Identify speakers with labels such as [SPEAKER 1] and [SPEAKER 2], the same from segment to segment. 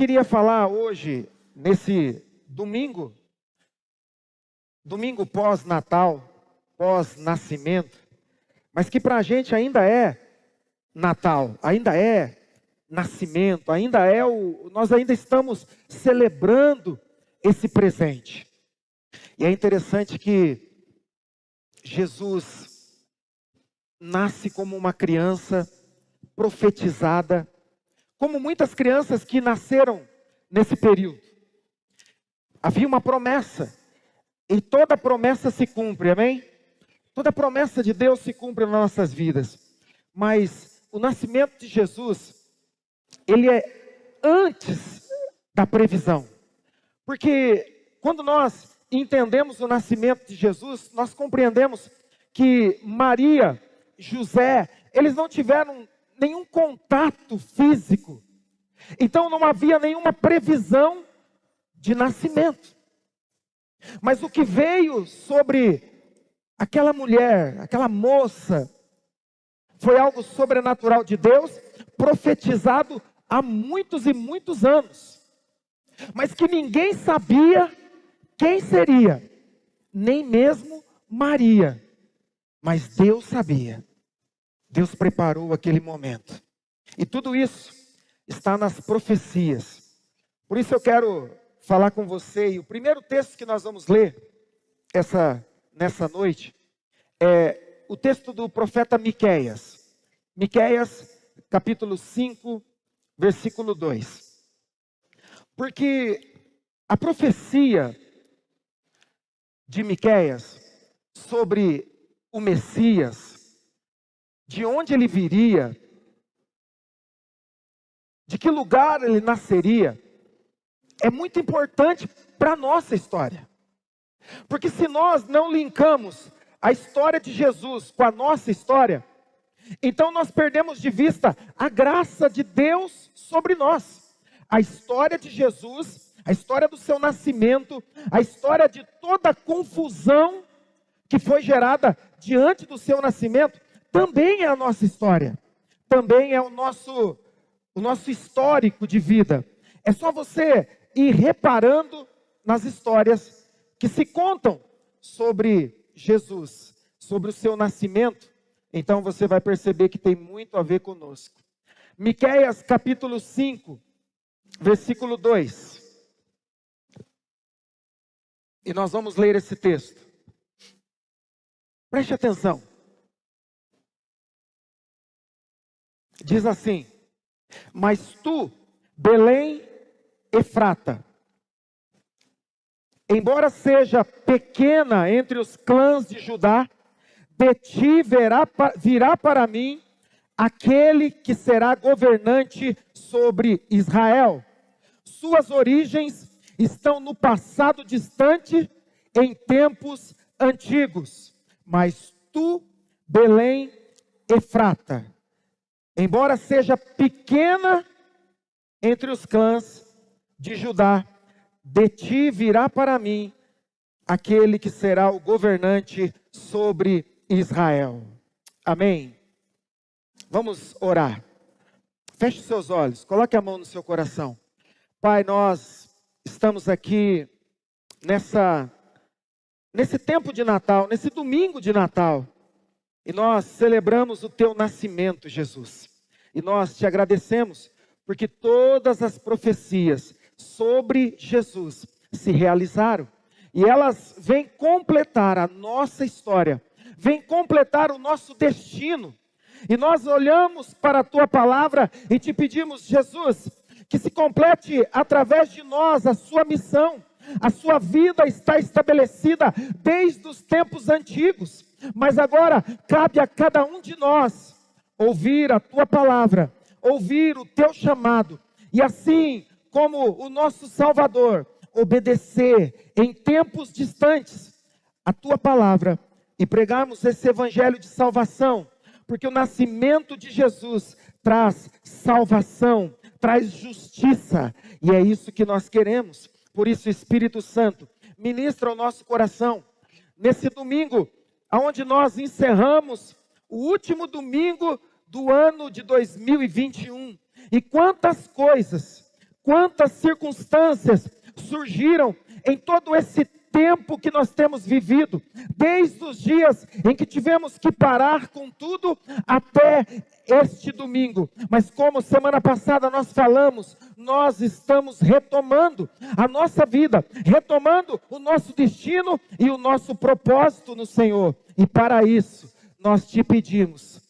[SPEAKER 1] Queria falar hoje, nesse domingo pós-Natal, pós-nascimento, mas que para a gente ainda é Natal, ainda é nascimento, nós ainda estamos celebrando esse presente. E é interessante que Jesus nasce como uma criança profetizada, como muitas crianças que nasceram nesse período. Havia uma promessa, e toda promessa se cumpre, amém? Toda promessa de Deus se cumpre nas nossas vidas. Mas o nascimento de Jesus, ele é antes da previsão. Porque quando nós entendemos o nascimento de Jesus, nós compreendemos que Maria, José, eles não tiveram nenhum contato físico. Então não havia nenhuma previsão de nascimento. Mas o que veio sobre aquela mulher, aquela moça, foi algo sobrenatural de Deus, profetizado há muitos e muitos anos. Mas que ninguém sabia quem seria, nem mesmo Maria. Mas Deus sabia. Deus preparou aquele momento. E tudo isso está nas profecias. Por isso eu quero falar com você. E o primeiro texto que nós vamos ler nessa noite é o texto do profeta Miqueias. Miqueias, capítulo 5, versículo 2. Porque a profecia de Miqueias sobre o Messias, de onde ele viria, de que lugar ele nasceria, é muito importante para a nossa história. Porque se nós não linkamos a história de Jesus com a nossa história, então nós perdemos de vista a graça de Deus sobre nós. A história de Jesus, a história do seu nascimento, a história de toda a confusão que foi gerada diante do seu nascimento, também é a nossa história. Também é o nosso histórico de vida. É só você ir reparando nas histórias que se contam sobre Jesus, sobre o seu nascimento. Então você vai perceber que tem muito a ver conosco. Miqueias capítulo 5, versículo 2. E nós vamos ler esse texto. Preste atenção. Diz assim: mas tu, Belém Efrata, embora seja pequena entre os clãs de Judá, de ti virá para mim aquele que será governante sobre Israel. Suas origens estão no passado distante, em tempos antigos. Mas tu, Belém Efrata, embora seja pequena entre os clãs de Judá, de ti virá para mim aquele que será o governante sobre Israel. Amém? Vamos orar. Feche seus olhos, coloque a mão no seu coração. Pai, nós estamos aqui nesse tempo de Natal, nesse domingo de Natal, e nós celebramos o teu nascimento, Jesus. E nós te agradecemos, porque todas as profecias sobre Jesus se realizaram. E elas vêm completar a nossa história, vêm completar o nosso destino. E nós olhamos para a tua palavra e te pedimos, Jesus, que se complete através de nós a sua missão. A sua vida está estabelecida desde os tempos antigos, mas agora cabe a cada um de nós ouvir a tua palavra, ouvir o teu chamado, e assim como o nosso Salvador, obedecer em tempos distantes a tua palavra e pregarmos esse evangelho de salvação, porque o nascimento de Jesus traz salvação, traz justiça, e é isso que nós queremos. Por isso, Espírito Santo, ministra o nosso coração, nesse domingo, onde nós encerramos o último domingo do ano de 2021, e quantas coisas quantas circunstâncias surgiram em todo esse tempo que nós temos vivido, desde os dias em que tivemos que parar com tudo até este domingo. Mas como semana passada nós falamos, nós estamos retomando a nossa vida, retomando o nosso destino e o nosso propósito no Senhor. E para isso, nós te pedimos,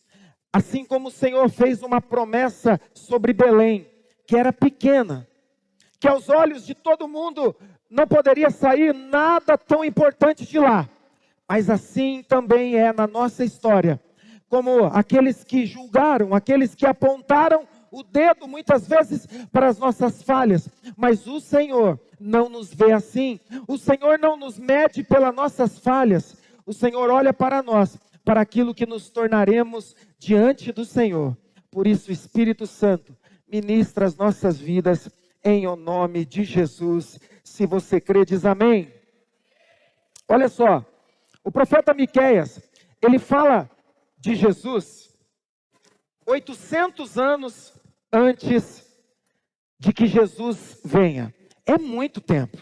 [SPEAKER 1] assim como o Senhor fez uma promessa sobre Belém, que era pequena, que aos olhos de todo mundo não poderia sair nada tão importante de lá. Mas assim também é na nossa história. Como aqueles que julgaram, aqueles que apontaram o dedo muitas vezes para as nossas falhas. Mas o Senhor não nos vê assim. O Senhor não nos mede pelas nossas falhas. O Senhor olha para nós, para aquilo que nos tornaremos diante do Senhor. Por isso, Espírito Santo, ministra as nossas vidas em o nome de Jesus. Se você crê, diz amém. Olha só, o profeta Miqueias, ele fala de Jesus 800 anos antes de que Jesus venha. É muito tempo.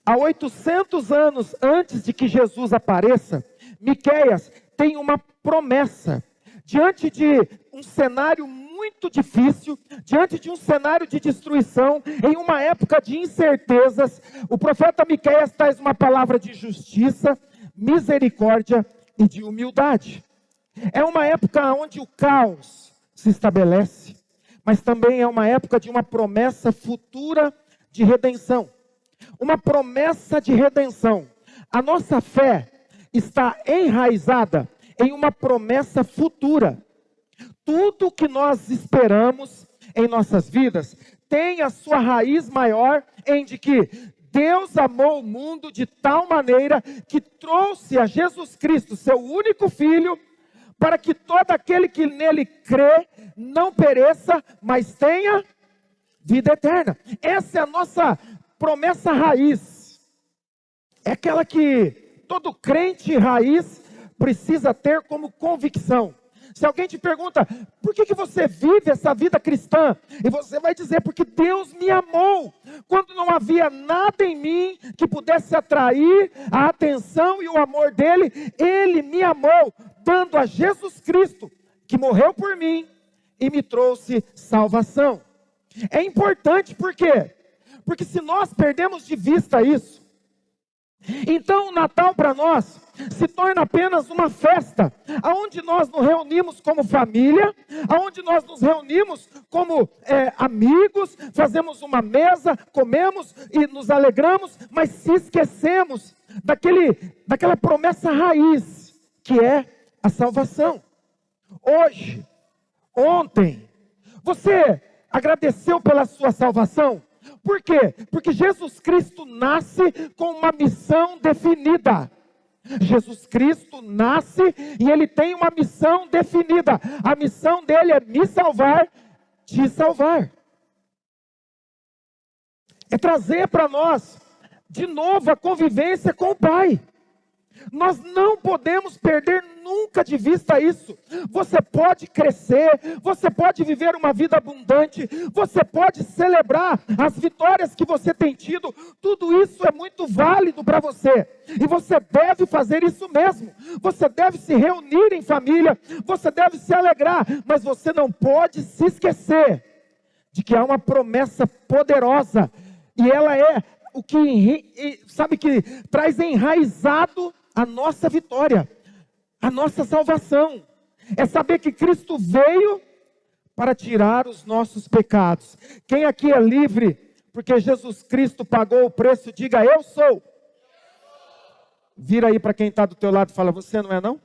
[SPEAKER 1] Há 800 anos antes de que Jesus apareça, Miqueias tem uma promessa. Diante de um cenário muito difícil, diante de um cenário de destruição, em uma época de incertezas, o profeta Miqueias traz uma palavra de justiça, misericórdia e de humildade. É uma época onde o caos se estabelece, mas também é uma época de uma promessa futura de redenção. Uma promessa de redenção. A nossa fé está enraizada em uma promessa futura. Tudo que nós esperamos em nossas vidas tem a sua raiz maior em de que Deus amou o mundo de tal maneira que trouxe a Jesus Cristo, seu único Filho, para que todo aquele que nele crê não pereça, mas tenha vida eterna. Essa é a nossa promessa raiz. É aquela que todo crente raiz precisa ter como convicção. Se alguém te pergunta, por que você vive essa vida cristã? E você vai dizer, porque Deus me amou. Quando não havia nada em mim que pudesse atrair a atenção e o amor dele, Ele me amou, dando a Jesus Cristo, que morreu por mim e me trouxe salvação. É importante, por quê? Porque se nós perdemos de vista isso, então o Natal para nós se torna apenas uma festa, onde nós nos reunimos como família, onde nós nos reunimos como amigos, fazemos uma mesa, comemos e nos alegramos, mas se esquecemos daquela promessa raiz, que é a salvação. Hoje, ontem, você agradeceu pela sua salvação? Por quê? Porque Jesus Cristo nasce com uma missão definida. Jesus Cristo nasce e Ele tem uma missão definida. A missão dele é me salvar, te salvar. É trazer para nós, de novo, a convivência com o Pai. Nós não podemos perder nunca de vista isso. Você pode crescer, você pode viver uma vida abundante, você pode celebrar as vitórias que você tem tido. Tudo isso é muito válido para você. E você deve fazer isso mesmo. Você deve se reunir em família, você deve se alegrar, mas você não pode se esquecer de que há uma promessa poderosa. E ela é o que, sabe, que traz enraizado a nossa vitória, a nossa salvação. É saber que Cristo veio para tirar os nossos pecados. Quem aqui é livre porque Jesus Cristo pagou o preço, diga eu sou. Vira aí para quem está do teu lado e fala, você não é não?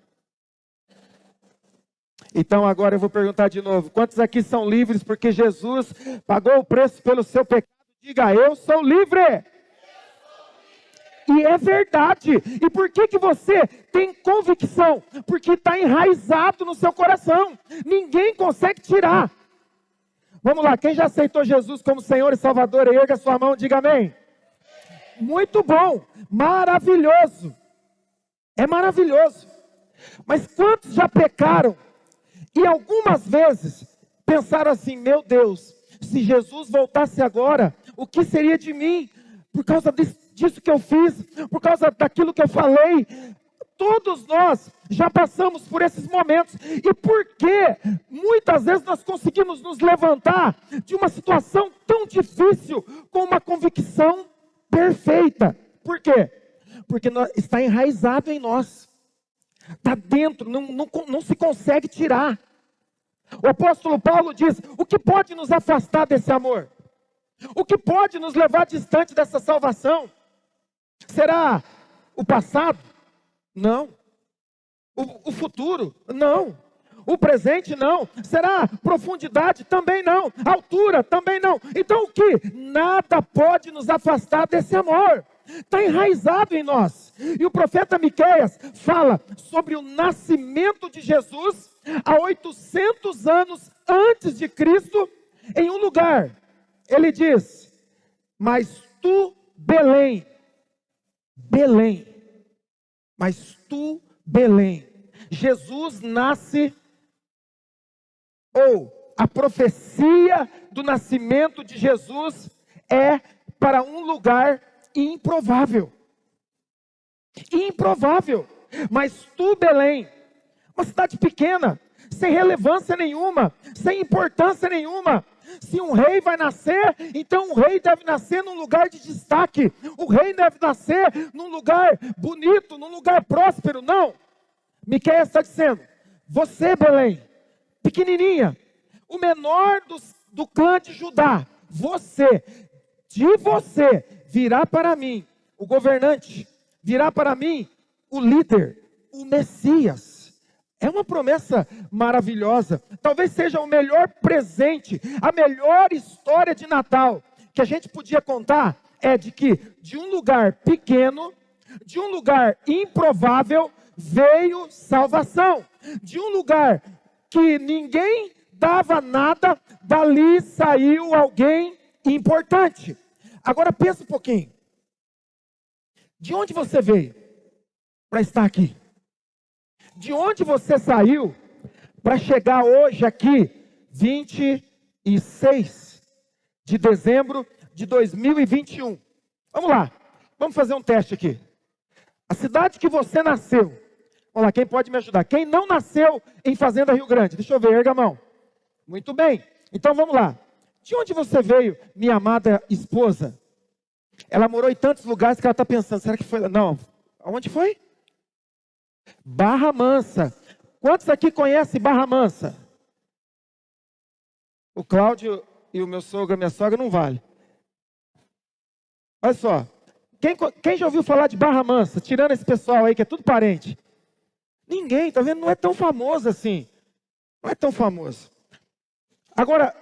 [SPEAKER 1] Então agora eu vou perguntar de novo, quantos aqui são livres porque Jesus pagou o preço pelo seu pecado? Diga, eu sou livre. E é verdade. E por que você tem convicção? Porque está enraizado no seu coração. Ninguém consegue tirar. Vamos lá, quem já aceitou Jesus como Senhor e Salvador, erga sua mão e diga amém. Muito bom, maravilhoso. É maravilhoso. Mas quantos já pecaram? E algumas vezes pensaram assim, meu Deus, se Jesus voltasse agora, o que seria de mim? Por causa disso que eu fiz, por causa daquilo que eu falei. Todos nós já passamos por esses momentos. E por que muitas vezes nós conseguimos nos levantar de uma situação tão difícil com uma convicção perfeita? Por quê? Porque está enraizado em nós. Está dentro, não se consegue tirar. O apóstolo Paulo diz: o que pode nos afastar desse amor? O que pode nos levar distante dessa salvação? Será o passado? Não. O futuro? Não. O presente? Não. Será profundidade? Também não. Altura? Também não. Então o que? Nada pode nos afastar desse amor. Está enraizado em nós. E o profeta Miqueias fala sobre o nascimento de Jesus há 800 anos antes de Cristo, em um lugar. Ele diz: mas tu, Belém, mas tu, Belém. Jesus nasce, ou a profecia do nascimento de Jesus é para um lugar improvável. Improvável. Mas tu, Belém, uma cidade pequena, sem relevância nenhuma, sem importância nenhuma. Se um rei vai nascer, então o rei deve nascer num lugar de destaque. O rei deve nascer num lugar bonito, num lugar próspero. Não. Miqueias está dizendo: você, Belém, pequenininha, o menor do clã de Judá, de você virá para mim o governante, virá para mim o líder, o Messias. É uma promessa maravilhosa. Talvez seja o melhor presente, a melhor história de Natal que a gente podia contar, é de que de um lugar pequeno, de um lugar improvável, veio salvação. De um lugar que ninguém dava nada, dali saiu alguém importante. Agora pensa um pouquinho. De onde você veio para estar aqui? De onde você saiu para chegar hoje aqui, 26 de dezembro de 2021? Vamos lá, vamos fazer um teste aqui. A cidade que você nasceu, vamos lá, quem pode me ajudar? Quem não nasceu em Fazenda Rio Grande? Deixa eu ver, erga a mão. Muito bem, então vamos lá. De onde você veio, minha amada esposa? Ela morou em tantos lugares que ela está pensando, será que foi? Não, aonde foi? Barra Mansa. Quantos aqui conhecem Barra Mansa? O Cláudio e o meu sogro, a minha sogra, não vale. Olha só. Quem já ouviu falar de Barra Mansa? Tirando esse pessoal aí que é tudo parente. Ninguém, tá vendo? Não é tão famoso assim. Não é tão famoso. Agora,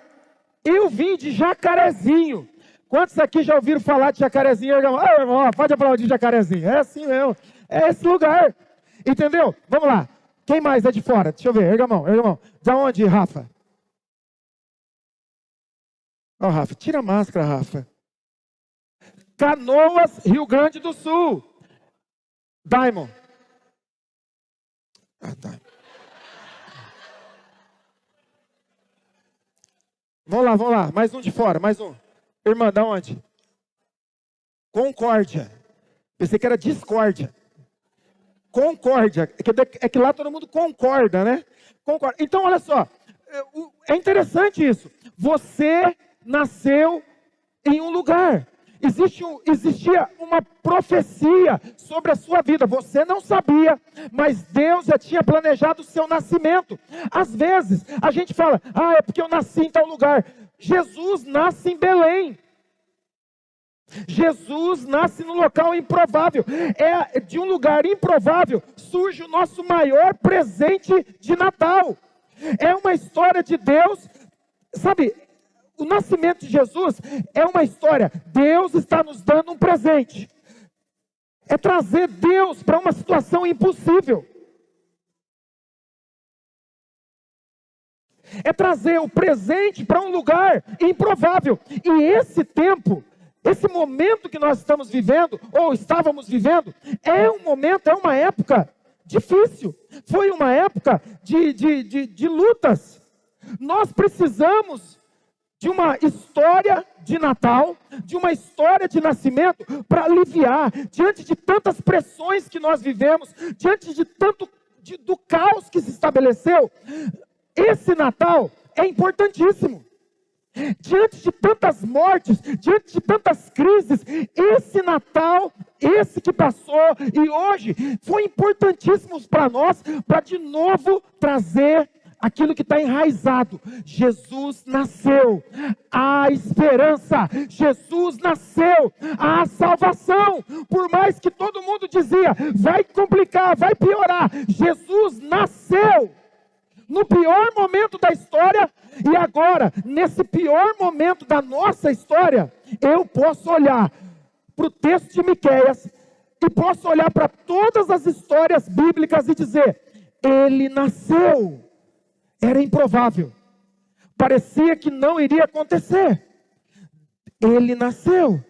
[SPEAKER 1] eu vim de Jacarezinho. Quantos aqui já ouviram falar de Jacarezinho? Ah, irmão, pode aplaudir Jacarezinho. É assim mesmo. É esse lugar. Entendeu? Vamos lá. Quem mais é de fora? Deixa eu ver. Erga a mão, erga a mão. Da onde, Rafa? Ó, Rafa, tira a máscara, Rafa. Canoas, Rio Grande do Sul. Diamond. Diamond. Vamos lá. Mais um de fora, mais um. Irmã, da onde? Concórdia. Pensei que era discórdia. Concórdia. É que lá todo mundo concorda, né? Concorda. Então, olha só. É interessante isso. Você nasceu em um lugar. Existia uma profecia sobre a sua vida. Você não sabia, mas Deus já tinha planejado o seu nascimento. Às vezes, a gente fala, é porque eu nasci em tal lugar. Jesus nasce em Belém. Jesus nasce num local improvável. É de um lugar improvável surge o nosso maior presente de Natal. É uma história de Deus, sabe? O nascimento de Jesus é uma história. Deus está nos dando um presente. É trazer Deus para uma situação impossível. É trazer o presente para um lugar improvável. E esse tempo, esse momento que nós estamos vivendo, ou estávamos vivendo, é um momento, é uma época difícil. Foi uma época de lutas. Nós precisamos de uma história de Natal, de uma história de nascimento, para aliviar, diante de tantas pressões que nós vivemos, diante de tanto do caos que se estabeleceu. Esse Natal é importantíssimo. Diante de tantas mortes, diante de tantas crises, esse Natal, esse que passou e hoje, foi importantíssimo para nós, para de novo trazer aquilo que está enraizado. Jesus nasceu, há esperança, Jesus nasceu, há salvação. Por mais que todo mundo dizia, vai complicar, vai piorar, Jesus nasceu. No pior momento da história, e agora, nesse pior momento da nossa história, eu posso olhar para o texto de Miqueias, e posso olhar para todas as histórias bíblicas e dizer, ele nasceu. Era improvável, parecia que não iria acontecer. Ele nasceu.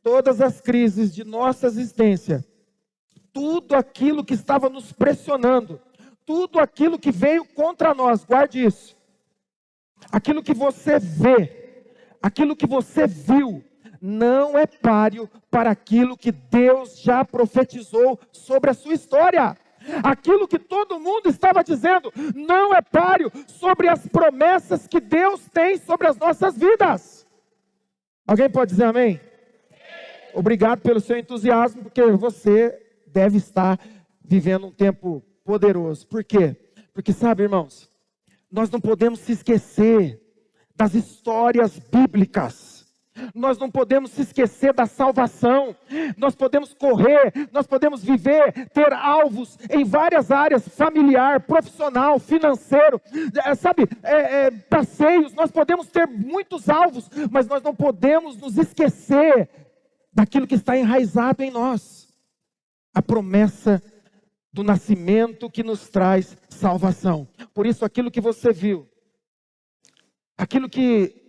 [SPEAKER 1] Todas as crises de nossa existência, tudo aquilo que estava nos pressionando, tudo aquilo que veio contra nós, guarde isso. Aquilo que você vê, aquilo que você viu, não é páreo para aquilo que Deus já profetizou sobre a sua história. Aquilo que todo mundo estava dizendo, não é páreo sobre as promessas que Deus tem sobre as nossas vidas. Alguém pode dizer amém? Obrigado pelo seu entusiasmo, porque você deve estar vivendo um tempo poderoso. Por quê? Porque sabe, irmãos, nós não podemos se esquecer das histórias bíblicas. Nós não podemos se esquecer da salvação. Nós podemos correr, nós podemos viver, ter alvos em várias áreas, familiar, profissional, financeiro, passeios. Nós podemos ter muitos alvos, mas nós não podemos nos esquecer daquilo que está enraizado em nós. A promessa do nascimento que nos traz salvação. Por isso, aquilo que você viu, aquilo que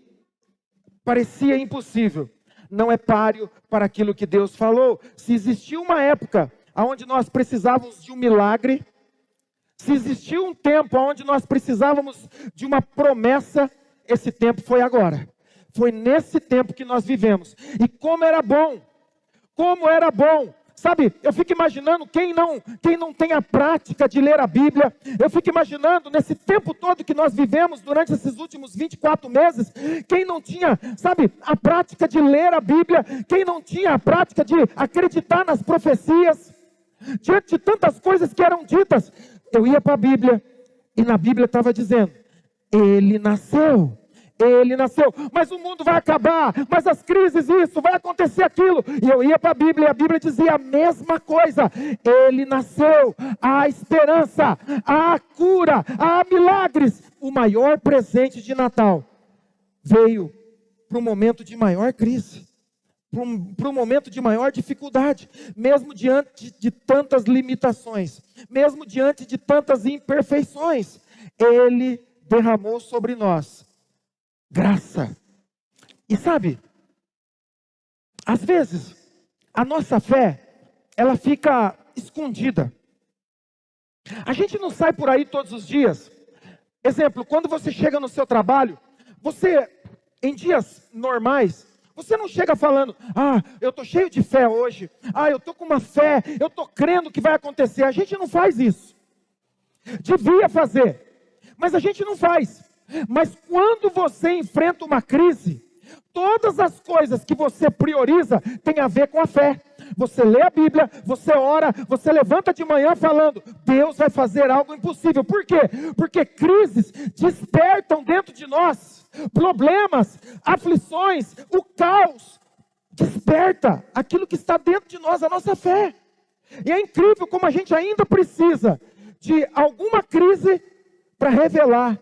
[SPEAKER 1] parecia impossível, não é páreo para aquilo que Deus falou. Se existiu uma época onde nós precisávamos de um milagre, se existiu um tempo onde nós precisávamos de uma promessa, esse tempo foi agora. Foi nesse tempo que nós vivemos. E como era bom, sabe, eu fico imaginando quem não tem a prática de ler a Bíblia. Eu fico imaginando nesse tempo todo que nós vivemos durante esses últimos 24 meses, quem não tinha, sabe, a prática de ler a Bíblia, quem não tinha a prática de acreditar nas profecias, diante de tantas coisas que eram ditas. Eu ia para a Bíblia e na Bíblia estava dizendo, ele nasceu. Ele nasceu, mas o mundo vai acabar, mas as crises, isso, vai acontecer aquilo. E eu ia para a Bíblia e a Bíblia dizia a mesma coisa. Ele nasceu, há esperança, há cura, há milagres. O maior presente de Natal veio para um momento de maior crise, para um momento de maior dificuldade, mesmo diante de tantas limitações, mesmo diante de tantas imperfeições. Ele derramou sobre nós graça. E sabe, às vezes, a nossa fé, ela fica escondida. A gente não sai por aí todos os dias. Exemplo, quando você chega no seu trabalho, você, em dias normais, você não chega falando, eu estou cheio de fé hoje. Eu estou com uma fé, eu estou crendo que vai acontecer. A gente não faz isso. Devia fazer, mas a gente não faz. Mas quando você enfrenta uma crise, todas as coisas que você prioriza tem a ver com a fé. Você lê a Bíblia, você ora, você levanta de manhã falando, Deus vai fazer algo impossível. Por quê? Porque crises despertam dentro de nós, problemas, aflições, o caos, desperta aquilo que está dentro de nós, a nossa fé. E é incrível como a gente ainda precisa de alguma crise para revelar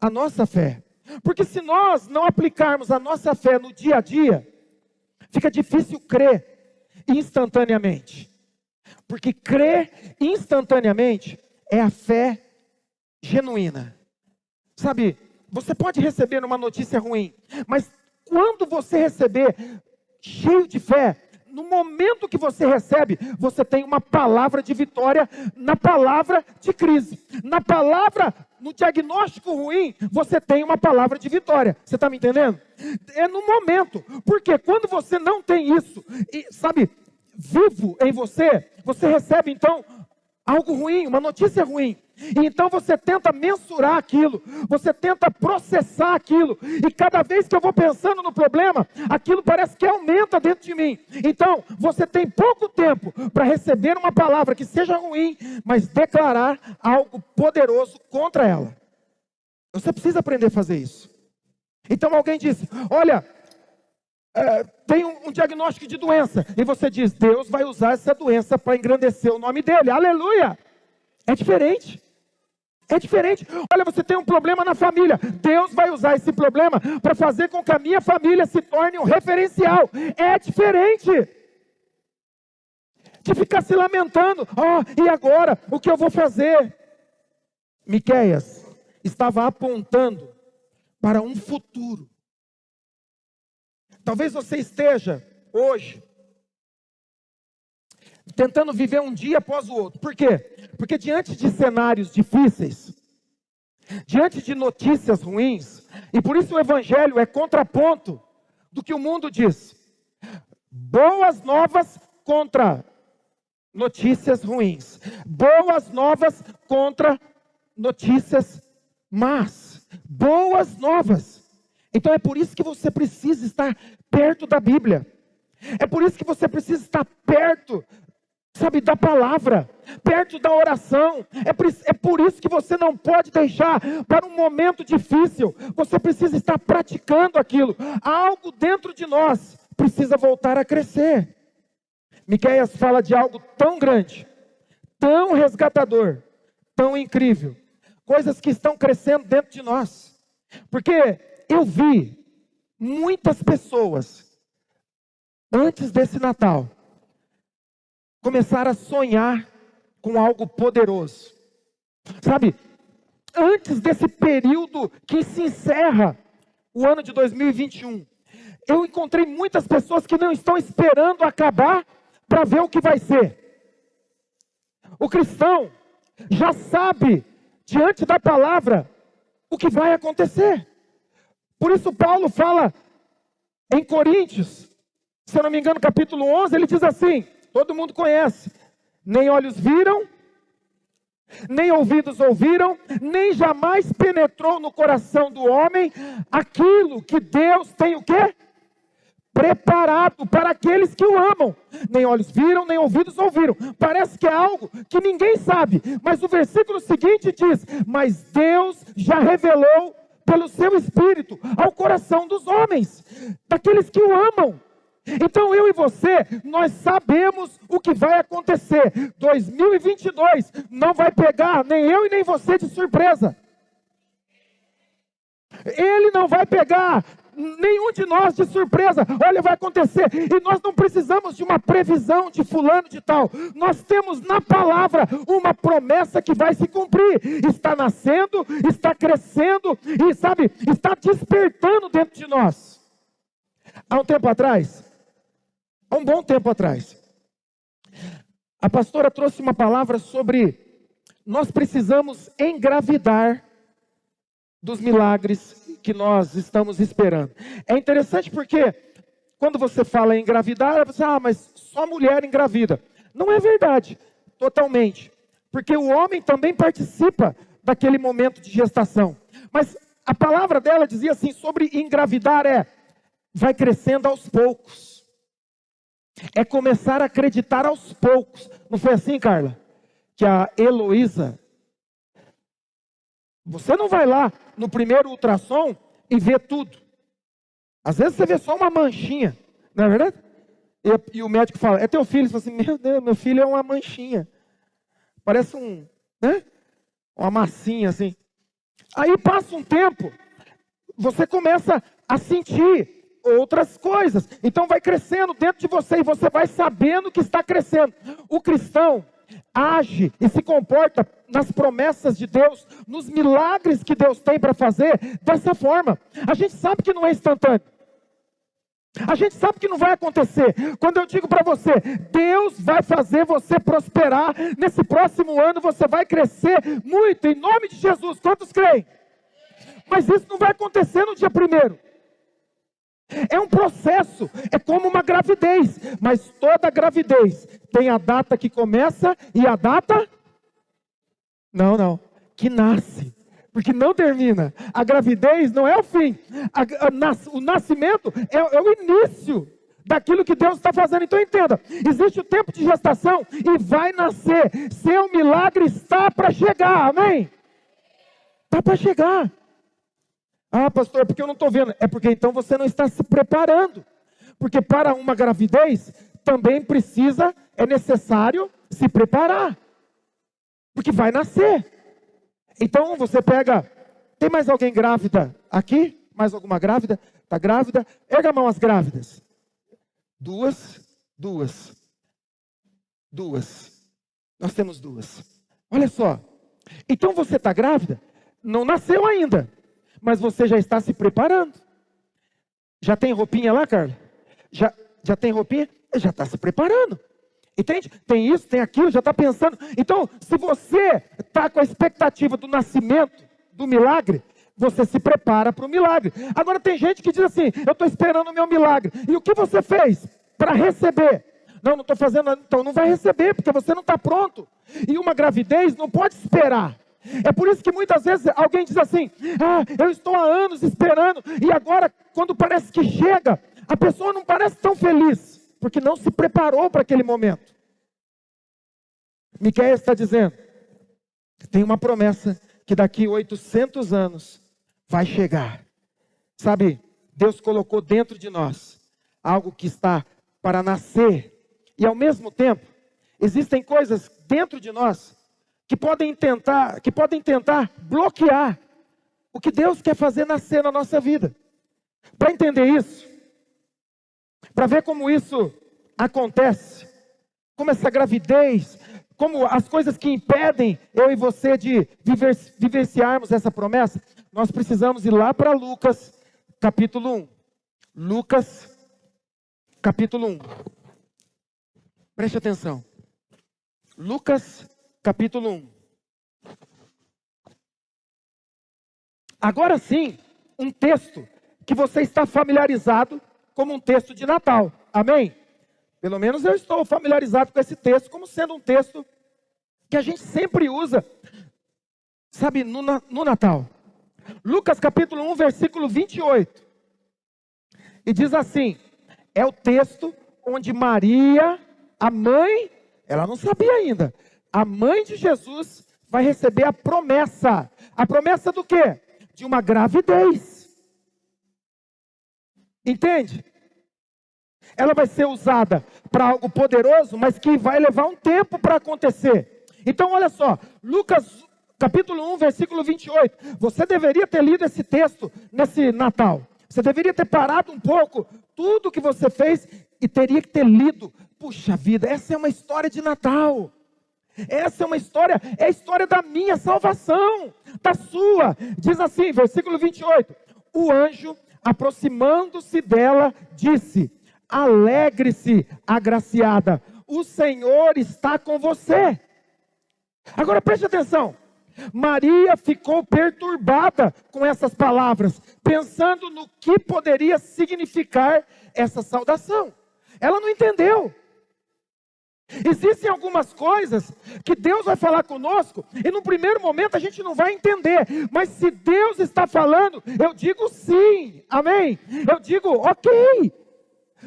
[SPEAKER 1] a nossa fé. Porque se nós não aplicarmos a nossa fé no dia a dia, fica difícil crer instantaneamente. Porque crer instantaneamente é a fé genuína. Sabe, você pode receber uma notícia ruim, mas quando você receber cheio de fé, no momento que você recebe, você tem uma palavra de vitória na palavra de crise. Na palavra, no diagnóstico ruim, você tem uma palavra de vitória. Você está me entendendo? É no momento. Porque quando você não tem isso, vivo em você, você recebe então algo ruim, uma notícia ruim. E então você tenta mensurar aquilo, você tenta processar aquilo, e cada vez que eu vou pensando no problema, aquilo parece que aumenta dentro de mim. Então, você tem pouco tempo para receber uma palavra que seja ruim, mas declarar algo poderoso contra ela. Você precisa aprender a fazer isso. Então alguém disse, olha, tem um diagnóstico de doença, e você diz, Deus vai usar essa doença para engrandecer o nome dele, aleluia. É diferente. É diferente. Olha, você tem um problema na família. Deus vai usar esse problema para fazer com que a minha família se torne um referencial. É diferente de ficar se lamentando. E agora? O que eu vou fazer? Miqueias estava apontando para um futuro. Talvez você esteja hoje tentando viver um dia após o outro. Por quê? Porque diante de cenários difíceis, diante de notícias ruins, e por isso o Evangelho é contraponto do que o mundo diz. Boas novas contra notícias ruins. Boas novas contra notícias más. Boas novas. Então é por isso que você precisa estar perto da Bíblia. É por isso que você precisa estar perto, da palavra, perto da oração. É por isso que você não pode deixar para um momento difícil. Você precisa estar praticando aquilo. Algo dentro de nós precisa voltar a crescer. Miqueias fala de algo tão grande, tão resgatador, tão incrível. Coisas que estão crescendo dentro de nós. Porque eu vi muitas pessoas, antes desse Natal, começar a sonhar com algo poderoso. Antes desse período que se encerra o ano de 2021, eu encontrei muitas pessoas que não estão esperando acabar para ver o que vai ser. O cristão já sabe, diante da palavra, o que vai acontecer. Por isso Paulo fala em Coríntios, se eu não me engano, capítulo 11, ele diz assim, todo mundo conhece, nem olhos viram, nem ouvidos ouviram, nem jamais penetrou no coração do homem aquilo que Deus tem o quê? Preparado para aqueles que o amam. Nem olhos viram, nem ouvidos ouviram. Parece que é algo que ninguém sabe, mas o versículo seguinte diz, mas Deus já revelou pelo seu Espírito ao coração dos homens, daqueles que o amam. Então eu e você, nós sabemos o que vai acontecer. 2022 não vai pegar nem eu e nem você de surpresa. Ele não vai pegar nenhum de nós de surpresa. Olha, vai acontecer. E nós não precisamos de uma previsão de fulano de tal. Nós temos na palavra uma promessa que vai se cumprir. Está nascendo, está crescendo e está despertando dentro de nós. Há um bom tempo atrás, a pastora trouxe uma palavra sobre nós precisamos engravidar dos milagres que nós estamos esperando. É interessante porque quando você fala em engravidar, você mas só mulher engravida. Não é verdade, totalmente. Porque o homem também participa daquele momento de gestação. Mas a palavra dela dizia assim, sobre engravidar vai crescendo aos poucos. É começar a acreditar aos poucos. Não foi assim, Carla? Que a Heloísa, você não vai lá no primeiro ultrassom e vê tudo. Às vezes você vê só uma manchinha, não é verdade? E o médico fala, é teu filho? Você fala assim, meu Deus, meu filho é uma manchinha. Parece uma massinha assim. Aí passa um tempo, você começa a sentir outras coisas. Então vai crescendo dentro de você e você vai sabendo que está crescendo. O cristão age e se comporta nas promessas de Deus, nos milagres que Deus tem para fazer, dessa forma. A gente sabe que não é instantâneo. A gente sabe que não vai acontecer. Quando eu digo para você, Deus vai fazer você prosperar, nesse próximo ano você vai crescer muito, em nome de Jesus. Quantos creem? Mas isso não vai acontecer no dia primeiro. É um processo, é como uma gravidez. Mas toda gravidez tem a data que começa e a data... Não, que nasce. Porque não termina. A gravidez não é o fim. O nascimento é o início daquilo que Deus está fazendo. Então entenda, existe o tempo de gestação e vai nascer. Seu milagre está para chegar, amém? Está para chegar. Ah, pastor, porque eu não estou vendo. É porque então você não está se preparando. Porque para uma gravidez também é necessário se preparar. Porque vai nascer. Então você pega, tem mais alguém grávida aqui? Mais alguma grávida? Está grávida? Erga a mão as grávidas. Duas. Nós temos duas. Olha só. Então você está grávida? Não nasceu ainda. Mas você já está se preparando. Já tem roupinha lá, Carla? Já tem roupinha? Já está se preparando. Entende? Tem isso, tem aquilo, já está pensando. Então, se você está com a expectativa do nascimento, do milagre, você se prepara para o milagre. Agora tem gente que diz assim, eu estou esperando o meu milagre. E o que você fez para receber? Não estou fazendo, então não vai receber, porque você não está pronto. E uma gravidez não pode esperar. É por isso que muitas vezes alguém diz assim, eu estou há anos esperando, e agora, quando parece que chega, a pessoa não parece tão feliz. Porque não se preparou para aquele momento. Miqueias está dizendo, tem uma promessa que daqui 800 anos vai chegar. Sabe, Deus colocou dentro de nós algo que está para nascer. E ao mesmo tempo, existem coisas dentro de nós que podem tentar bloquear o que Deus quer fazer nascer na nossa vida. Para entender isso, para ver como isso acontece, como essa gravidez, como as coisas que impedem eu e você de vivenciarmos essa promessa, nós precisamos ir lá para Lucas, capítulo 1. Lucas, capítulo 1. Preste atenção. Lucas, capítulo 1. Agora sim, um texto que você está familiarizado como um texto de Natal. Amém? Pelo menos eu estou familiarizado com esse texto como sendo um texto que a gente sempre usa, sabe, no Natal. Lucas capítulo 1, versículo 28. E diz assim, é o texto onde Maria, a mãe, ela não sabia ainda, a mãe de Jesus vai receber a promessa. A promessa do quê? De uma gravidez. Entende? Ela vai ser usada para algo poderoso, mas que vai levar um tempo para acontecer. Então olha só, Lucas capítulo 1, versículo 28. Você deveria ter lido esse texto nesse Natal. Você deveria ter parado um pouco tudo o que você fez e teria que ter lido. Puxa vida, essa é uma história de Natal. Essa é uma história, é a história da minha salvação, da sua. Diz assim, versículo 28. O anjo, aproximando-se dela, disse: alegre-se, agraciada, o Senhor está com você. Agora preste atenção. Maria ficou perturbada com essas palavras, pensando no que poderia significar essa saudação. Ela não entendeu. Existem algumas coisas que Deus vai falar conosco e no primeiro momento a gente não vai entender. Mas se Deus está falando, eu digo sim, amém? Eu digo ok.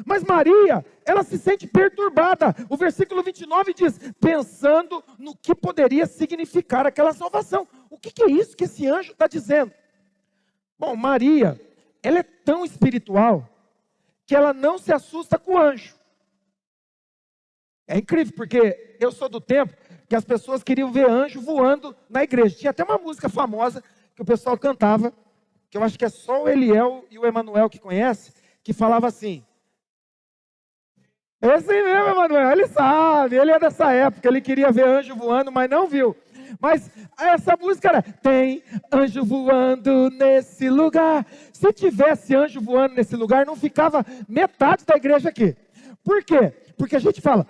[SPEAKER 1] Mas Maria, ela se sente perturbada. O versículo 29 diz, pensando no que poderia significar aquela salvação. O que é isso que esse anjo está dizendo? Bom, Maria, ela é tão espiritual que ela não se assusta com o anjo. É incrível, porque eu sou do tempo que as pessoas queriam ver anjo voando na igreja. Tinha até uma música famosa que o pessoal cantava, que eu acho que é só o Eliel e o Emanuel que conhece, que falava assim. Esse mesmo, Emanuel, ele sabe, ele é dessa época, ele queria ver anjo voando, mas não viu. Mas essa música era, tem anjo voando nesse lugar. Se tivesse anjo voando nesse lugar, não ficava metade da igreja aqui. Por quê? Porque a gente fala,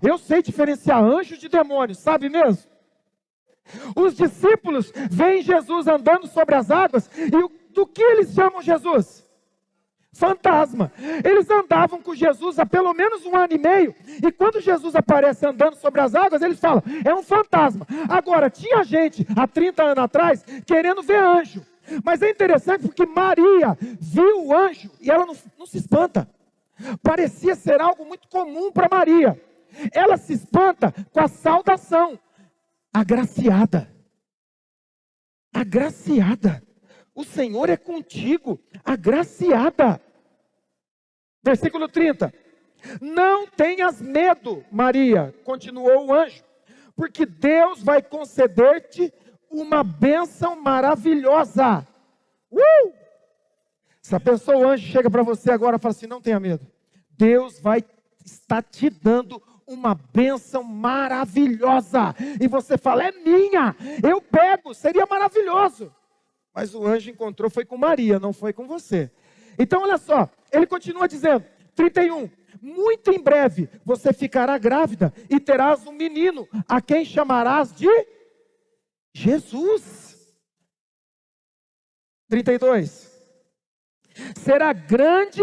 [SPEAKER 1] eu sei diferenciar anjo de demônio, sabe mesmo? Os discípulos veem Jesus andando sobre as águas, e do que eles chamam Jesus? Fantasma. Eles andavam com Jesus há pelo menos 1 ano e meio, e quando Jesus aparece andando sobre as águas, eles falam, é um fantasma. Agora, tinha gente há 30 anos atrás querendo ver anjo, mas é interessante porque Maria viu o anjo e ela não se espanta. Parecia ser algo muito comum para Maria. Ela se espanta com a saudação, agraciada. Agraciada. O Senhor é contigo, agraciada. Versículo 30. Não tenhas medo, Maria, continuou o anjo, porque Deus vai conceder-te uma bênção maravilhosa. Se a pessoa, o anjo, chega para você agora e fala assim, não tenha medo. Deus vai estar te dando uma bênção maravilhosa. E você fala, é minha, eu pego, seria maravilhoso. Mas o anjo encontrou, foi com Maria, não foi com você. Então olha só, ele continua dizendo, 31, muito em breve você ficará grávida e terás um menino, a quem chamarás de Jesus. 32, será grande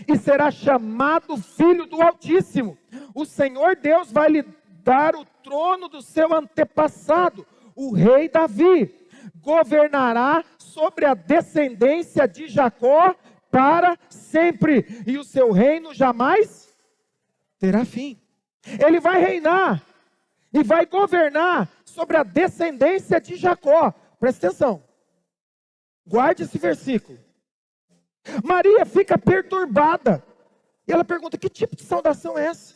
[SPEAKER 1] e será chamado Filho do Altíssimo. O Senhor Deus vai lhe dar o trono do seu antepassado, o rei Davi. Governará sobre a descendência de Jacó para sempre, e o seu reino jamais terá fim. Ele vai reinar e vai governar sobre a descendência de Jacó. Presta atenção, guarde esse versículo. Maria fica perturbada, e ela pergunta, que tipo de saudação é essa?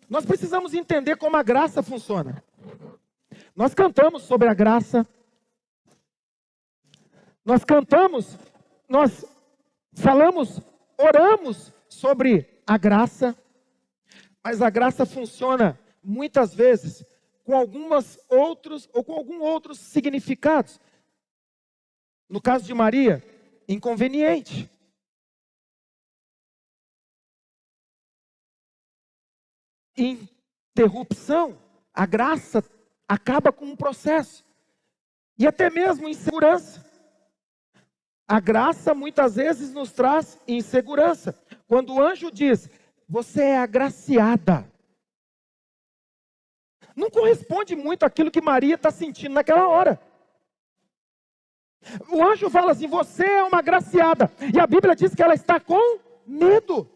[SPEAKER 1] Nós precisamos entender como a graça funciona. Nós cantamos sobre a graça, nós cantamos, nós falamos, oramos sobre a graça, mas a graça funciona muitas vezes com alguns outros significados. No caso de Maria, inconveniente. Interrupção. A graça acaba com um processo. E até mesmo insegurança. A graça muitas vezes nos traz insegurança. Quando o anjo diz, você é agraciada, não corresponde muito àquilo que Maria está sentindo naquela hora. O anjo fala assim, você é uma agraciada. E a Bíblia diz que ela está com medo.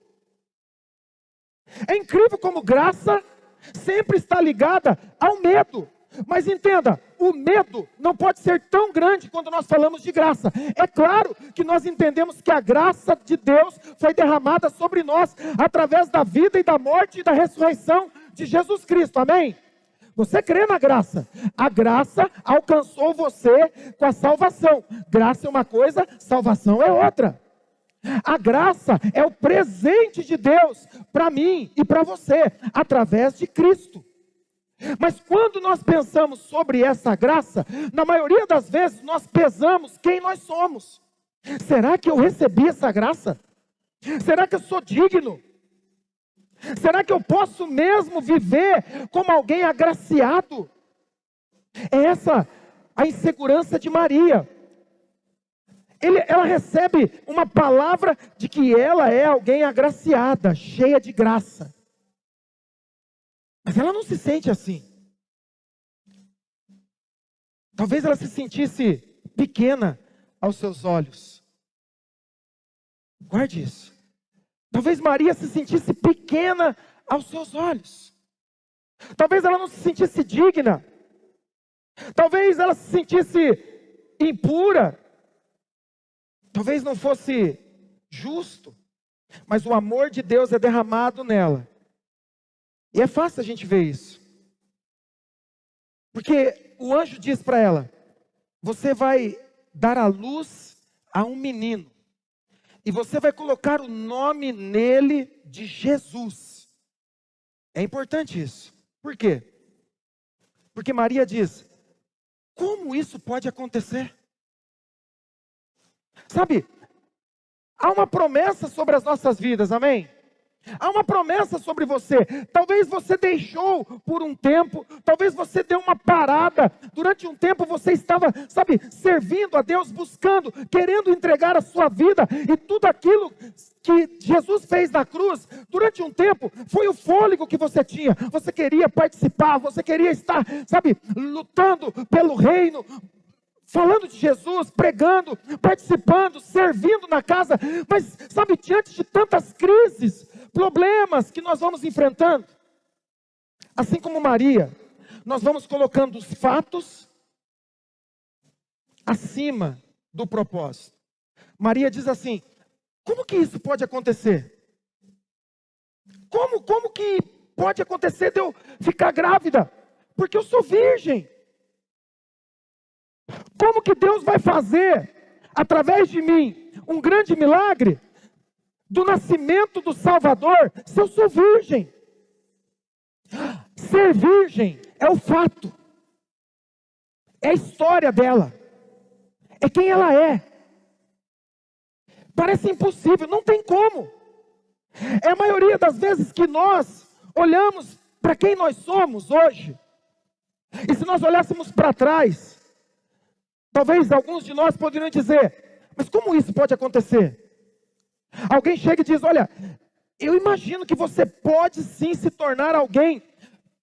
[SPEAKER 1] É incrível como graça sempre está ligada ao medo. Mas entenda, o medo não pode ser tão grande quando nós falamos de graça. É claro que nós entendemos que a graça de Deus foi derramada sobre nós através da vida e da morte e da ressurreição de Jesus Cristo, amém? Você crê na graça? A graça alcançou você com a salvação. Graça é uma coisa, salvação é outra. A graça é o presente de Deus para mim e para você, através de Cristo. Mas quando nós pensamos sobre essa graça, na maioria das vezes nós pesamos quem nós somos. Será que eu recebi essa graça? Será que eu sou digno? Será que eu posso mesmo viver como alguém agraciado? É essa a insegurança de Maria. Ela recebe uma palavra de que ela é alguém agraciada, cheia de graça. Mas ela não se sente assim. Talvez ela se sentisse pequena aos seus olhos. Guarde isso. Talvez Maria se sentisse pequena aos seus olhos. Talvez ela não se sentisse digna. Talvez ela se sentisse impura. Talvez não fosse justo. Mas o amor de Deus é derramado nela. E é fácil a gente ver isso. Porque o anjo diz para ela, você vai dar à luz a um menino. E você vai colocar o nome nele de Jesus. É importante isso. Por quê? Porque Maria diz: como isso pode acontecer? Sabe, há uma promessa sobre as nossas vidas, amém? Há uma promessa sobre você. Talvez você deixou por um tempo, talvez você deu uma parada. Durante um tempo você estava, sabe, servindo a Deus, buscando, querendo entregar a sua vida. E tudo aquilo que Jesus fez na cruz, durante um tempo, foi o fôlego que você tinha. Você queria participar, você queria estar, sabe, lutando pelo reino, falando de Jesus, pregando, participando, servindo na casa. Mas, sabe, diante de tantas crises, problemas que nós vamos enfrentando, assim como Maria, nós vamos colocando os fatos acima do propósito. Maria diz assim: como que isso pode acontecer? Como que pode acontecer de eu ficar grávida? Porque eu sou virgem. Como que Deus vai fazer, através de mim, um grande milagre do nascimento do Salvador, se eu sou virgem? Ser virgem é o fato, é a história dela, é quem ela é. Parece impossível, não tem como. É a maioria das vezes que nós olhamos para quem nós somos hoje, e se nós olhássemos para trás, talvez alguns de nós poderiam dizer: mas como isso pode acontecer? Alguém chega e diz: olha, eu imagino que você pode sim se tornar alguém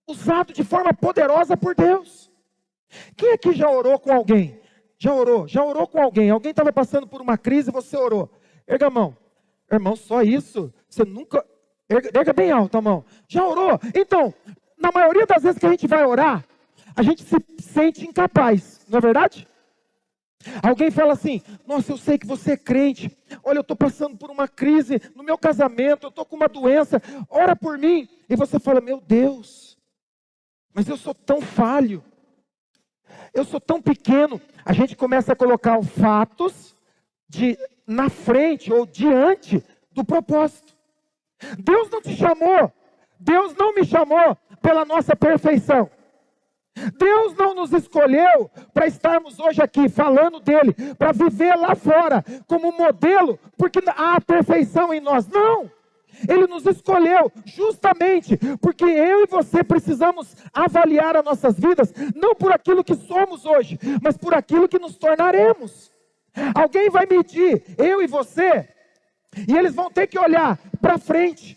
[SPEAKER 1] usado de forma poderosa por Deus. Quem aqui já orou com alguém? Já orou com alguém? Alguém estava passando por uma crise e você orou. Erga a mão. Irmão, só isso? Você nunca... Erga bem alto a mão. Já orou? Então, na maioria das vezes que a gente vai orar, a gente se sente incapaz, não é verdade? Alguém fala assim: nossa, eu sei que você é crente, olha, eu estou passando por uma crise no meu casamento, eu estou com uma doença, ora por mim. E você fala: meu Deus, mas eu sou tão falho, eu sou tão pequeno. A gente começa a colocar os fatos na frente ou diante do propósito. Deus não te chamou, Deus não me chamou pela nossa perfeição. Deus não nos escolheu para estarmos hoje aqui falando dele, para viver lá fora como modelo, porque há perfeição em nós. Não! Ele nos escolheu justamente porque eu e você precisamos avaliar as nossas vidas, não por aquilo que somos hoje, mas por aquilo que nos tornaremos. Alguém vai medir eu e você, e eles vão ter que olhar para frente.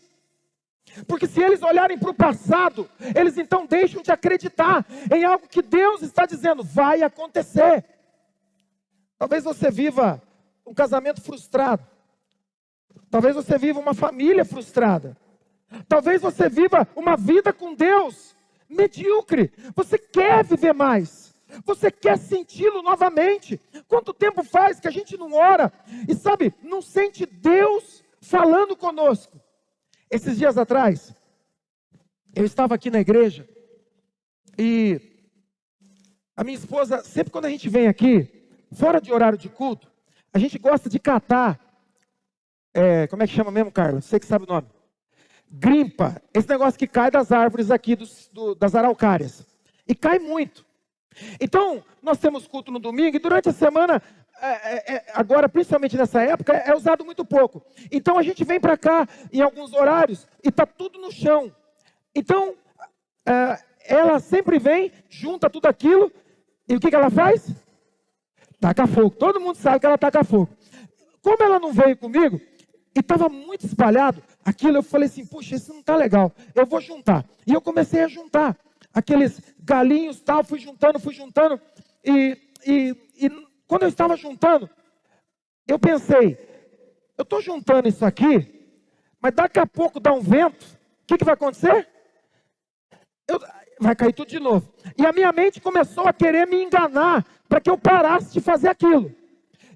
[SPEAKER 1] Porque se eles olharem para o passado, eles então deixam de acreditar em algo que Deus está dizendo vai acontecer. Talvez você viva um casamento frustrado. Talvez você viva uma família frustrada. Talvez você viva uma vida com Deus medíocre. Você quer viver mais. Você quer senti-lo novamente. Quanto tempo faz que a gente não ora e, sabe, não sente Deus falando conosco? Esses dias atrás, eu estava aqui na igreja e a minha esposa, sempre quando a gente vem aqui, fora de horário de culto, a gente gosta de catar, como é que chama mesmo, Carla? Você que sabe o nome. Grimpa, esse negócio que cai das árvores aqui, das araucárias. E cai muito. Então, nós temos culto no domingo e durante a semana... agora, principalmente nessa época, é usado muito pouco. Então a gente vem para cá em alguns horários e está tudo no chão. Então ela sempre vem, junta tudo aquilo e o que ela faz? Taca fogo. Todo mundo sabe que ela taca fogo. Como ela não veio comigo e estava muito espalhado aquilo, eu falei assim: puxa, isso não está legal, eu vou juntar. E eu comecei a juntar aqueles galinhos, tal, fui juntando e quando eu estava juntando, eu pensei: eu estou juntando isso aqui, mas daqui a pouco dá um vento, o que vai acontecer? Vai cair tudo de novo. E a minha mente começou a querer me enganar, para que eu parasse de fazer aquilo.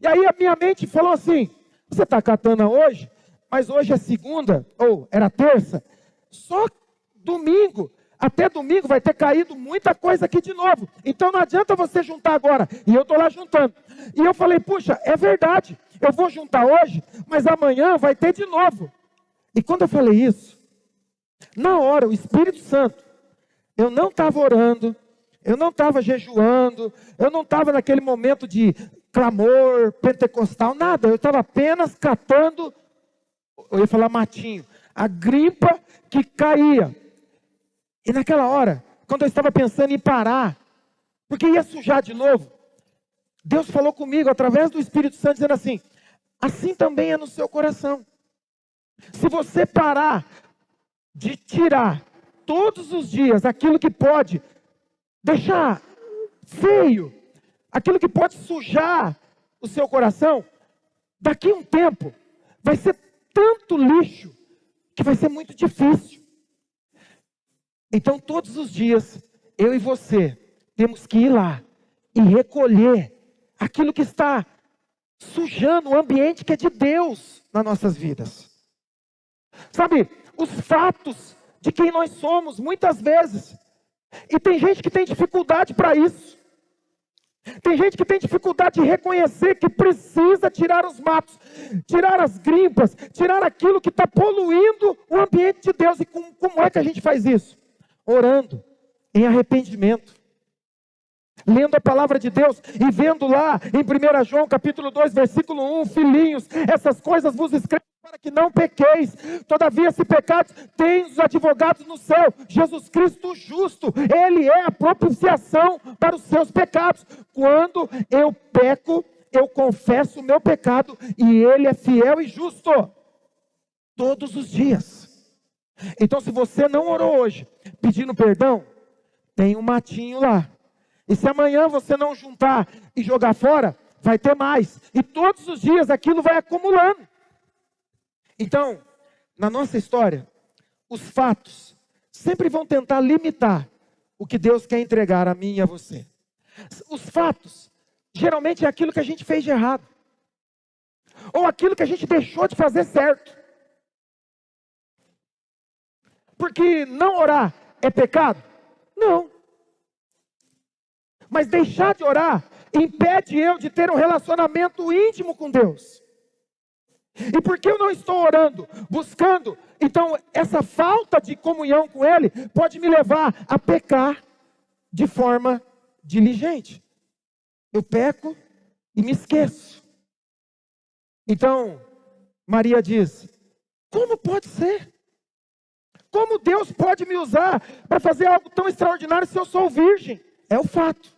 [SPEAKER 1] E aí a minha mente falou assim: você está catando hoje, mas hoje é segunda, ou era terça, só domingo. Até domingo vai ter caído muita coisa aqui de novo. Então não adianta você juntar agora. E eu estou lá juntando. E eu falei: puxa, é verdade. Eu vou juntar hoje, mas amanhã vai ter de novo. E quando eu falei isso, na hora, o Espírito Santo, eu não estava orando, Eu não estava jejuando, eu não estava naquele momento de clamor pentecostal, nada. Eu estava apenas catando, eu ia falar matinho, a grimpa que caía. E naquela hora, quando eu estava pensando em parar, porque ia sujar de novo, Deus falou comigo através do Espírito Santo, dizendo assim: assim também é no seu coração. Se você parar de tirar todos os dias aquilo que pode deixar feio, aquilo que pode sujar o seu coração, daqui a um tempo vai ser tanto lixo que vai ser muito difícil. Então todos os dias, eu e você temos que ir lá e recolher aquilo que está sujando o ambiente que é de Deus nas nossas vidas. Sabe, os fatos de quem nós somos, muitas vezes. E tem gente que tem dificuldade para isso. Tem gente que tem dificuldade de reconhecer que precisa tirar os matos, tirar as grimpas, tirar aquilo que está poluindo o ambiente de Deus. E como é que a gente faz isso? Orando, em arrependimento. Lendo a palavra de Deus e vendo lá em 1 João capítulo 2, versículo 1, filhinhos, essas coisas vos escrevo para que não pequeis. Todavia, se pecados, tem os advogados no céu, Jesus Cristo justo. Ele é a propiciação para os seus pecados. Quando eu peco, eu confesso o meu pecado e Ele é fiel e justo. Todos os dias. Então, se você não orou hoje, pedindo perdão, tem um matinho lá. E se amanhã você não juntar e jogar fora, vai ter mais. E todos os dias aquilo vai acumulando. Então, na nossa história, os fatos sempre vão tentar limitar o que Deus quer entregar a mim e a você. Os fatos, geralmente é aquilo que a gente fez de errado. Ou aquilo que a gente deixou de fazer certo. Porque não orar é pecado? Não. Mas deixar de orar impede eu de ter um relacionamento íntimo com Deus. E porque eu não estou orando, buscando, então essa falta de comunhão com Ele pode me levar a pecar de forma diligente. Eu peco e me esqueço. Então, Maria diz: como pode ser? Como Deus pode me usar para fazer algo tão extraordinário se eu sou virgem? É o fato.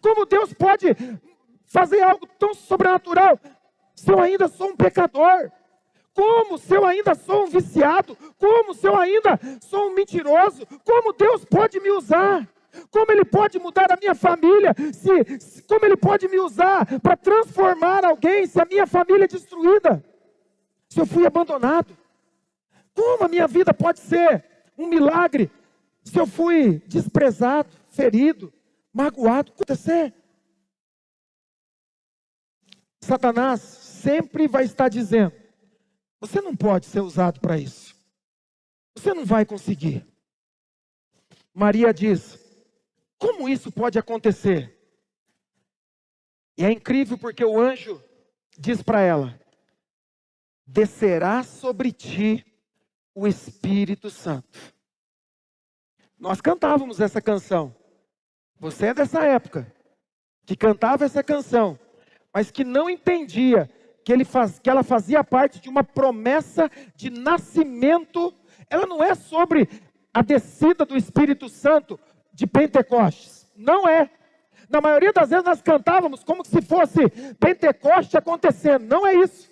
[SPEAKER 1] Como Deus pode fazer algo tão sobrenatural se eu ainda sou um pecador? Como se eu ainda sou um viciado? Como se eu ainda sou um mentiroso? Como Deus pode me usar? Como Ele pode mudar a minha família? Como Ele pode me usar para transformar alguém se a minha família é destruída? Se eu fui abandonado? Como a minha vida pode ser um milagre se eu fui desprezado, ferido, magoado? Acontecer. Satanás sempre vai estar dizendo: você não pode ser usado para isso. Você não vai conseguir. Maria diz: como isso pode acontecer? E é incrível porque o anjo diz para ela: descerá sobre ti o Espírito Santo. Nós cantávamos essa canção. Você é dessa época que cantava essa canção, mas que não entendia que ela fazia parte de uma promessa de nascimento. Ela não é sobre a descida do Espírito Santo de Pentecostes. Não é. Na maioria das vezes nós cantávamos como se fosse Pentecostes acontecendo. Não é isso.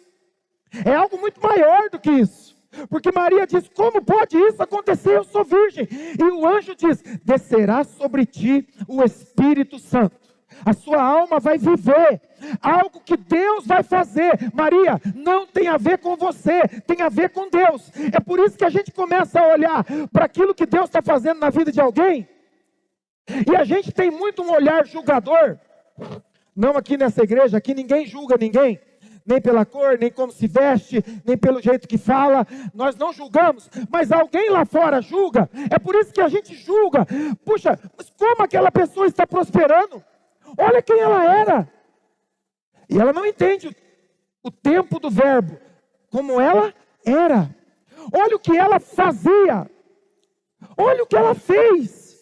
[SPEAKER 1] É algo muito maior do que isso. Porque Maria diz: como pode isso acontecer? Eu sou virgem. E o anjo diz: descerá sobre ti o Espírito Santo. A sua alma vai viver algo que Deus vai fazer. Maria, não tem a ver com você, tem a ver com Deus. É por isso que a gente começa a olhar para aquilo que Deus está fazendo na vida de alguém. E a gente tem muito um olhar julgador. Não aqui nessa igreja, aqui ninguém julga ninguém. Nem pela cor, nem como se veste, nem pelo jeito que fala. Nós não julgamos, mas alguém lá fora julga. É por isso que a gente julga. Puxa, mas como aquela pessoa está prosperando? Olha quem ela era. E ela não entende o tempo do verbo, como ela era. Olha o que ela fazia. Olha o que ela fez.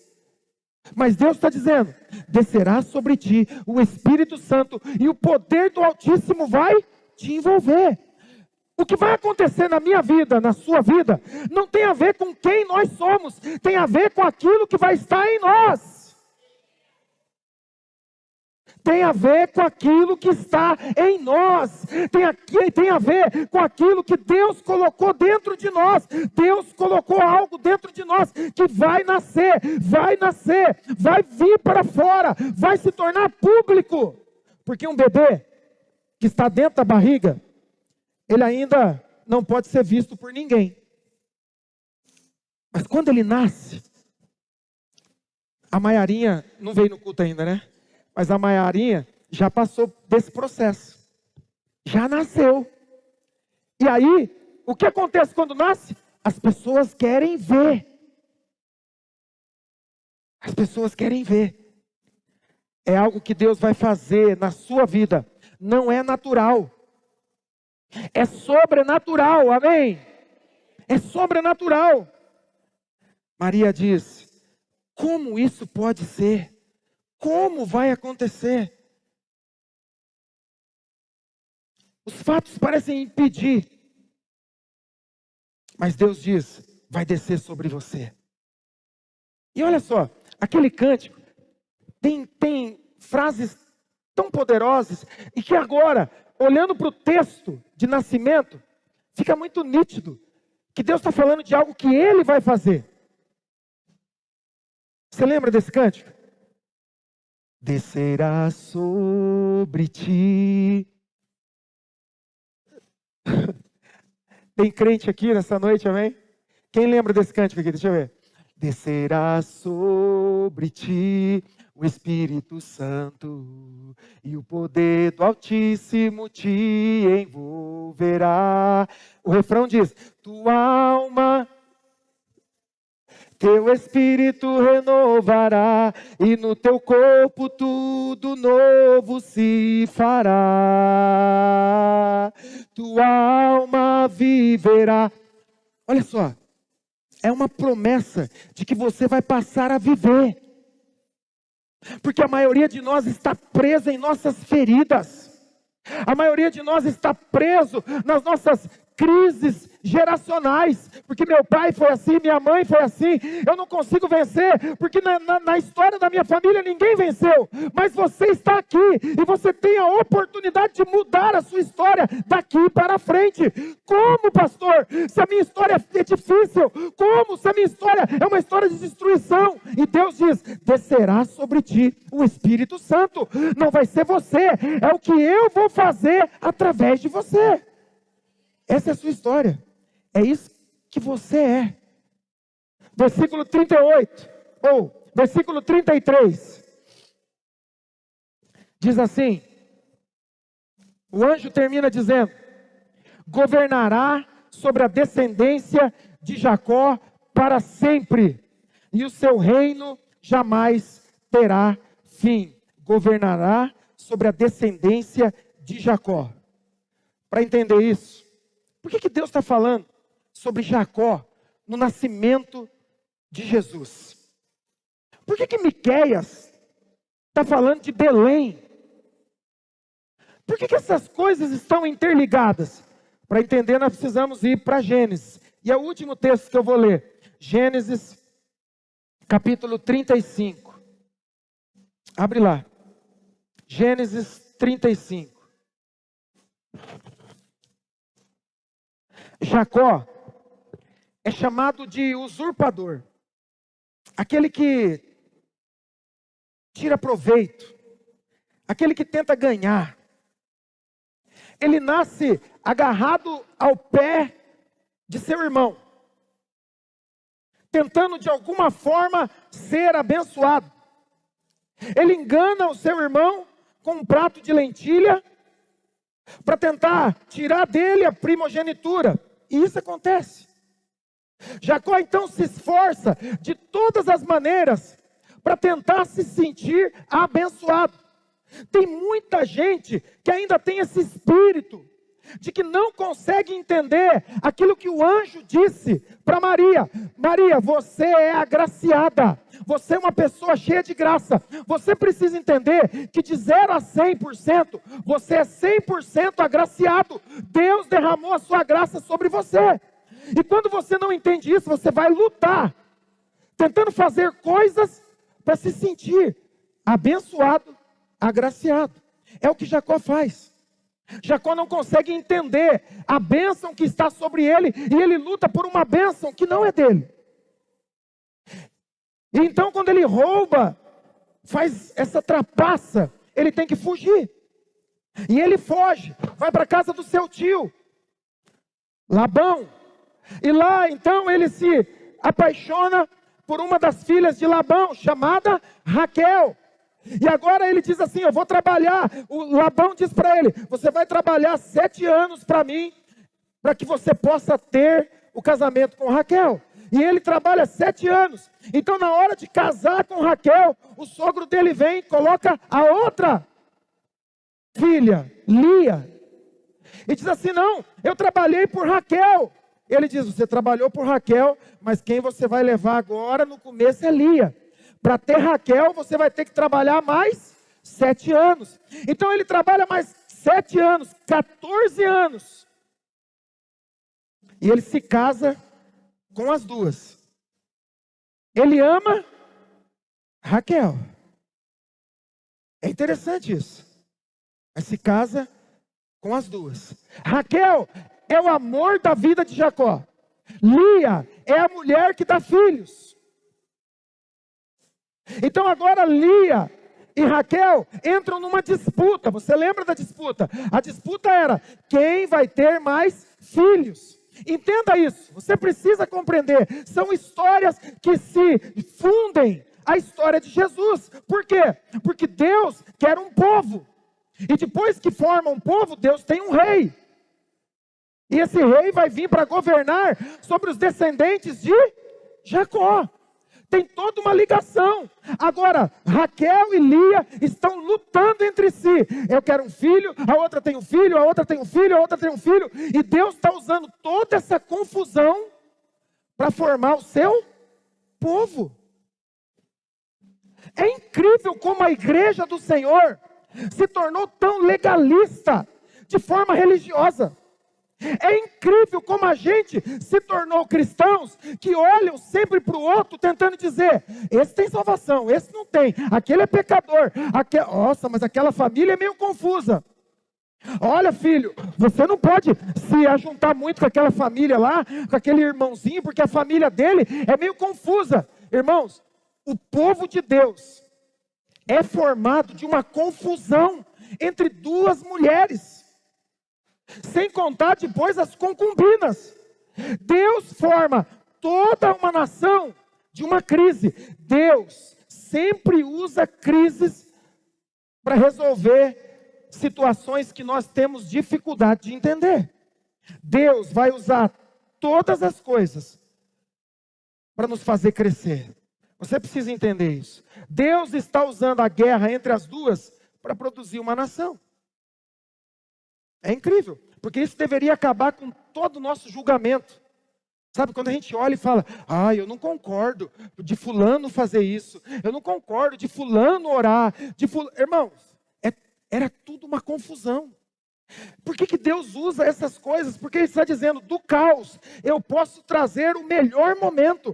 [SPEAKER 1] Mas Deus está dizendo: descerá sobre ti o Espírito Santo e o poder do Altíssimo vai te envolver. O que vai acontecer na minha vida, na sua vida, não tem a ver com quem nós somos, tem a ver com aquilo que vai estar em nós. Tem a ver com aquilo que está em nós. Tem a ver com aquilo que Deus colocou dentro de nós. Deus colocou algo dentro de nós que vai nascer, vai vir para fora, vai se tornar público. Porque um bebê que está dentro da barriga, ele ainda não pode ser visto por ninguém. Mas quando ele nasce, a Maiarinha não veio no culto ainda, né? Mas a Maiarinha já passou desse processo. Já nasceu. E aí, o que acontece quando nasce? As pessoas querem ver. As pessoas querem ver. É algo que Deus vai fazer na sua vida. Não é natural. É sobrenatural, amém? É sobrenatural. Maria diz: como isso pode ser? Como vai acontecer? Os fatos parecem impedir. Mas Deus diz: vai descer sobre você. E olha só, aquele cântico tem frases tão poderosas e que agora, olhando para o texto de nascimento, fica muito nítido que Deus está falando de algo que Ele vai fazer. Você lembra desse cântico? Descerá sobre ti. Tem crente aqui nessa noite, amém? Quem lembra desse cântico aqui? Deixa eu ver. Descerá sobre ti o Espírito Santo e o poder do Altíssimo te envolverá. O refrão diz: tua alma, teu espírito renovará, e no teu corpo tudo novo se fará. Tua alma viverá. Olha só, é uma promessa de que você vai passar a viver. Porque a maioria de nós está presa em nossas feridas. A maioria de nós está preso nas nossas crises geracionais, porque meu pai foi assim, minha mãe foi assim, eu não consigo vencer, porque na história da minha família ninguém venceu, mas você está aqui, e você tem a oportunidade de mudar a sua história daqui para frente. Como, pastor? Se a minha história é difícil, como? Se a minha história é uma história de destruição, e Deus diz: descerá sobre ti o Espírito Santo. Não vai ser você, é o que eu vou fazer através de você. Essa é a sua história. É isso que você é. Versículo 38, ou versículo 33. Diz assim: o anjo termina dizendo: governará sobre a descendência de Jacó para sempre, e o seu reino jamais terá fim. Governará sobre a descendência de Jacó. Para entender isso, por que Deus está falando sobre Jacó no nascimento de Jesus? Por que Miqueias está falando de Belém? Por que essas coisas estão interligadas? Para entender, nós precisamos ir para Gênesis. E é o último texto que eu vou ler. Gênesis, capítulo 35. Abre lá. Gênesis 35. Jacó é chamado de usurpador. Aquele que tira proveito. Aquele que tenta ganhar. Ele nasce agarrado ao pé de seu irmão, tentando de alguma forma ser abençoado. Ele engana o seu irmão com um prato de lentilha para tentar tirar dele a primogenitura. E isso acontece. Jacó então se esforça de todas as maneiras para tentar se sentir abençoado. Tem muita gente que ainda tem esse espírito de que não consegue entender aquilo que o anjo disse para Maria. Maria, você é agraciada, Você é uma pessoa cheia de graça. Você precisa entender que de 0 a 100%, você é 100% agraciado. Deus derramou a sua graça sobre você. E quando você não entende isso, você vai lutar, tentando fazer coisas para se sentir abençoado, agraciado. É o que Jacó faz. Jacó não consegue entender a bênção que está sobre ele, e ele luta por uma bênção que não é dele. E então quando ele rouba, faz essa trapaça, ele tem que fugir. E ele foge, vai para a casa do seu tio, Labão. E lá então ele se apaixona por uma das filhas de Labão, chamada Raquel. E agora ele diz assim, eu vou trabalhar. O Labão diz para ele, você vai trabalhar 7 anos para mim, para que você possa ter o casamento com Raquel. E ele trabalha 7 anos. Então na hora de casar com Raquel, o sogro dele vem e coloca a outra filha, Lia. E diz assim, não, eu trabalhei por Raquel. Ele diz, você trabalhou por Raquel, mas quem você vai levar agora no começo é Lia. Para ter Raquel, você vai ter que trabalhar mais 7 anos. Então ele trabalha mais 7 anos, 14 anos. E ele se casa com as duas. Ele ama Raquel. É interessante isso. Mas se casa com as duas. Raquel é o amor da vida de Jacó. Lia é a mulher que dá filhos. Então agora Lia e Raquel entram numa disputa. Você lembra da disputa? A disputa era quem vai ter mais filhos. Entenda isso, você precisa compreender. São histórias que se fundem à história de Jesus. Por quê? Porque Deus quer um povo. E depois que forma um povo, Deus tem um rei. E esse rei vai vir para governar sobre os descendentes de Jacó. Tem toda uma ligação. Agora, Raquel e Lia estão lutando entre si. Eu quero um filho, a outra tem um filho, a outra tem um filho, a outra tem um filho. E Deus está usando toda essa confusão para formar o seu povo. É incrível como a igreja do Senhor se tornou tão legalista de forma religiosa. É incrível como a gente se tornou cristãos que olham sempre para o outro tentando dizer, esse tem salvação, esse não tem, aquele é pecador, nossa, mas aquela família é meio confusa. Olha filho, você não pode se ajuntar muito com aquela família lá, com aquele irmãozinho, porque a família dele é meio confusa. Irmãos, o povo de Deus é formado de uma confusão entre duas mulheres. Sem contar depois as concubinas. Deus forma toda uma nação de uma crise. Deus sempre usa crises para resolver situações que nós temos dificuldade de entender. Deus vai usar todas as coisas para nos fazer crescer. Você precisa entender isso. Deus está usando a guerra entre as duas para produzir uma nação. É incrível, porque isso deveria acabar com todo o nosso julgamento. Sabe, quando a gente olha e fala, eu não concordo de fulano fazer isso, eu não concordo de fulano orar, irmãos, era tudo uma confusão. Por que Deus usa essas coisas? Porque Ele está dizendo, do caos, eu posso trazer o melhor momento,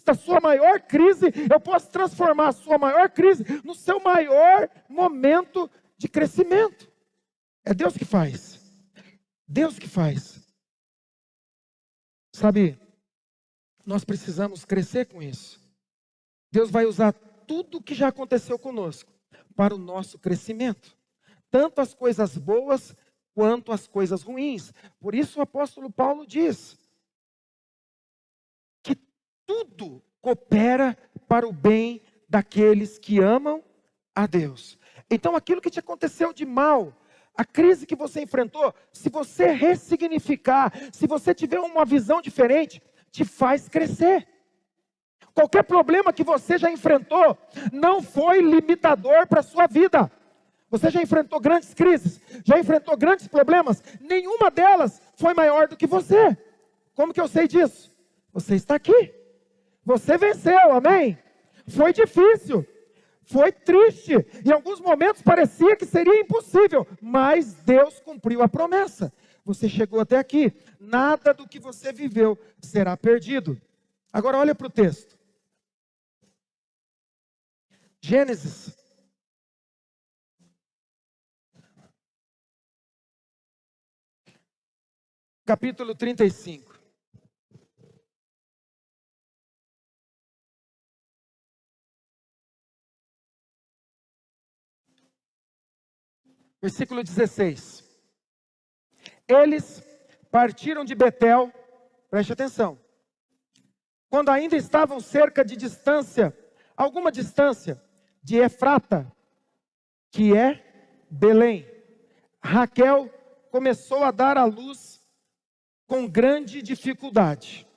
[SPEAKER 1] da sua maior crise, eu posso transformar a sua maior crise no seu maior momento de crescimento. É Deus que faz. Deus que faz. Sabe, nós precisamos crescer com isso. Deus vai usar tudo o que já aconteceu conosco para o nosso crescimento. Tanto as coisas boas quanto as coisas ruins. Por isso o apóstolo Paulo diz que tudo coopera para o bem daqueles que amam a Deus. Então aquilo que te aconteceu de mal, a crise que você enfrentou, se você ressignificar, se você tiver uma visão diferente, te faz crescer. Qualquer problema que você já enfrentou, não foi limitador para a sua vida. Você já enfrentou grandes crises, já enfrentou grandes problemas, nenhuma delas foi maior do que você. Como que eu sei disso? Você está aqui. Você venceu, amém? Foi difícil, foi triste. Em alguns momentos parecia que seria impossível, mas Deus cumpriu a promessa. Você chegou até aqui, nada do que você viveu será perdido. Agora olha para o texto. Gênesis. Capítulo 35. Versículo 16. Eles partiram de Betel, preste atenção, quando ainda estavam cerca de distância, alguma distância, de Efrata, que é Belém. Raquel começou a dar à luz com grande dificuldade.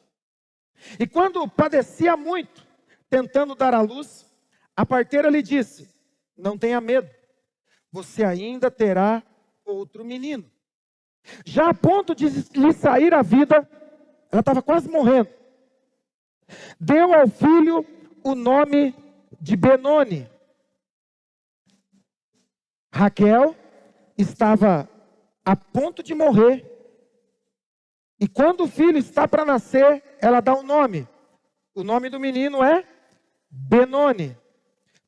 [SPEAKER 1] E quando padecia muito, tentando dar à luz, a parteira lhe disse: não tenha medo, você ainda terá outro menino. Já a ponto de lhe sair a vida, ela estava quase morrendo. Deu ao filho o nome de Benoni. Raquel estava a ponto de morrer. E quando o filho está para nascer, ela dá um nome. O nome do menino é Benoni.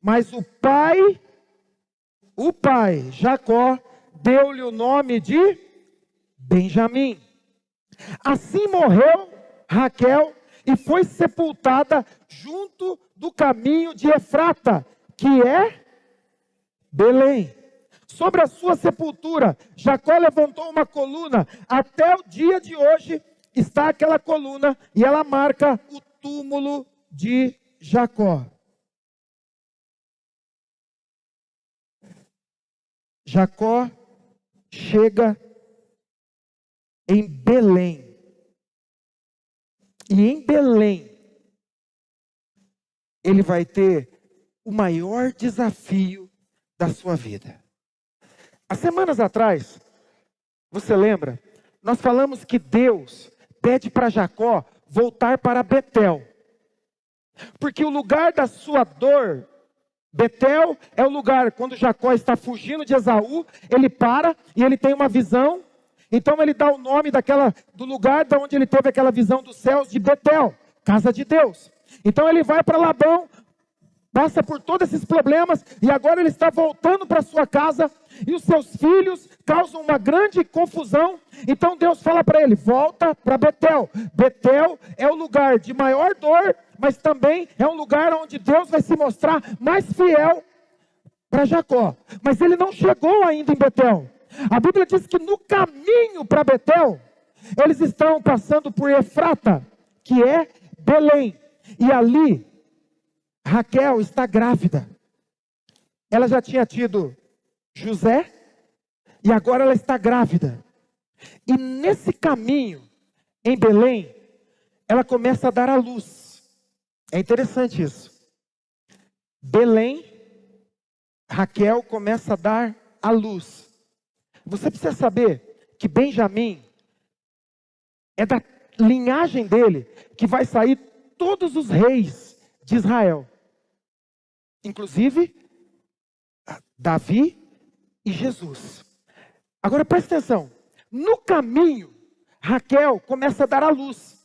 [SPEAKER 1] Mas o pai, Jacó, deu-lhe o nome de Benjamim. Assim morreu Raquel e foi sepultada junto do caminho de Efrata, que é Belém. Sobre a sua sepultura, Jacó levantou uma coluna. Até o dia de hoje está aquela coluna e ela marca o túmulo de Jacó. Jacó chega em Belém. E em Belém, ele vai ter o maior desafio da sua vida. Há semanas atrás, você lembra? Nós falamos que Deus pede para Jacó voltar para Betel. Porque o lugar da sua dor, Betel é o lugar, quando Jacó está fugindo de Esaú, ele para e ele tem uma visão. Então ele dá o nome do lugar de onde ele teve aquela visão dos céus de Betel, casa de Deus. Então ele vai para Labão, passa por todos esses problemas e agora ele está voltando para sua casa e os seus filhos causam uma grande confusão. Então Deus fala para ele: volta para Betel. Betel é o lugar de maior dor, mas também é um lugar onde Deus vai se mostrar mais fiel para Jacó. Mas ele não chegou ainda em Betel. A Bíblia diz que no caminho para Betel, eles estão passando por Efrata, que é Belém. E ali, Raquel está grávida. Ela já tinha tido José, e agora ela está grávida. E nesse caminho, em Belém, ela começa a dar à luz. É interessante isso. Belém, Raquel começa a dar à luz. Você precisa saber que Benjamim é da linhagem dele que vai sair todos os reis de Israel. Inclusive, Davi e Jesus. Agora presta atenção. No caminho, Raquel começa a dar à luz.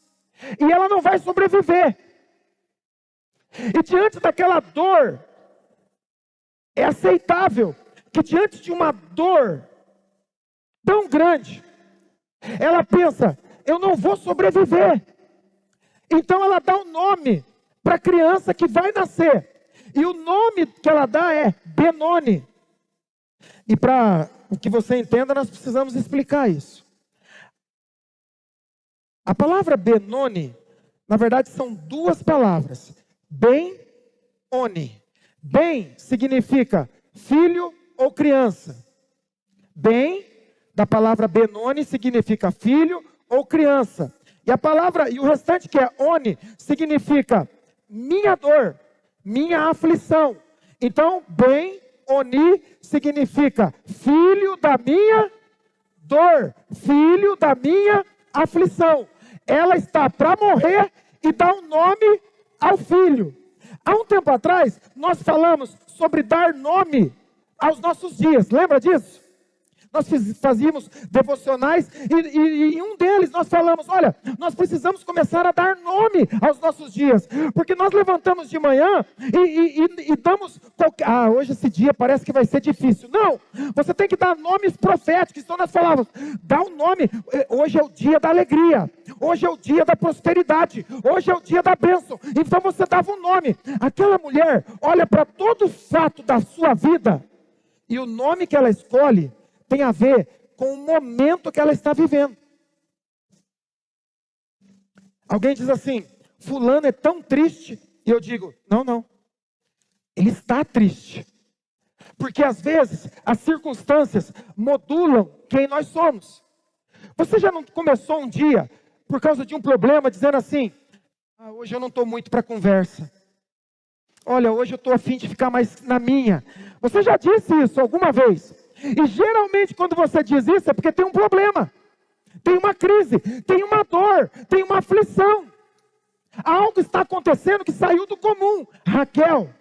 [SPEAKER 1] E ela não vai sobreviver. E diante daquela dor, é aceitável que diante de uma dor tão grande, ela pensa: eu não vou sobreviver. Então ela dá um nome para a criança que vai nascer. E o nome que ela dá é Benoni. E para que você entenda, nós precisamos explicar isso. A palavra Benoni, na verdade, são duas palavras. Ben-oni. Ben significa filho ou criança. Ben, da palavra Benoni, significa filho ou criança. E o restante que é oni, significa minha dor, minha aflição. Então, Ben-oni significa filho da minha dor, filho da minha aflição. Ela está para morrer e dá um nome ao filho. Há um tempo atrás, nós falamos sobre dar nome aos nossos dias. Lembra disso? Nós fazíamos devocionais e em um deles nós falamos, olha, nós precisamos começar a dar nome aos nossos dias. Porque nós levantamos de manhã e damos, hoje esse dia parece que vai ser difícil. Não, você tem que dar nomes proféticos. Então nós falávamos, dá um nome, hoje é o dia da alegria, hoje é o dia da prosperidade, hoje é o dia da bênção. Então você dava um nome. Aquela mulher olha para todo o fato da sua vida e o nome que ela escolhe tem a ver com o momento que ela está vivendo. Alguém diz assim, fulano é tão triste, e eu digo, não, ele está triste. Porque às vezes as circunstâncias modulam quem nós somos. Você já não começou um dia, por causa de um problema, dizendo assim, hoje eu não estou muito para conversa. Olha, hoje eu estou a fim de ficar mais na minha. Você já disse isso alguma vez? E geralmente quando você diz isso é porque tem um problema, tem uma crise, tem uma dor, tem uma aflição. Algo está acontecendo que saiu do comum. Raquel,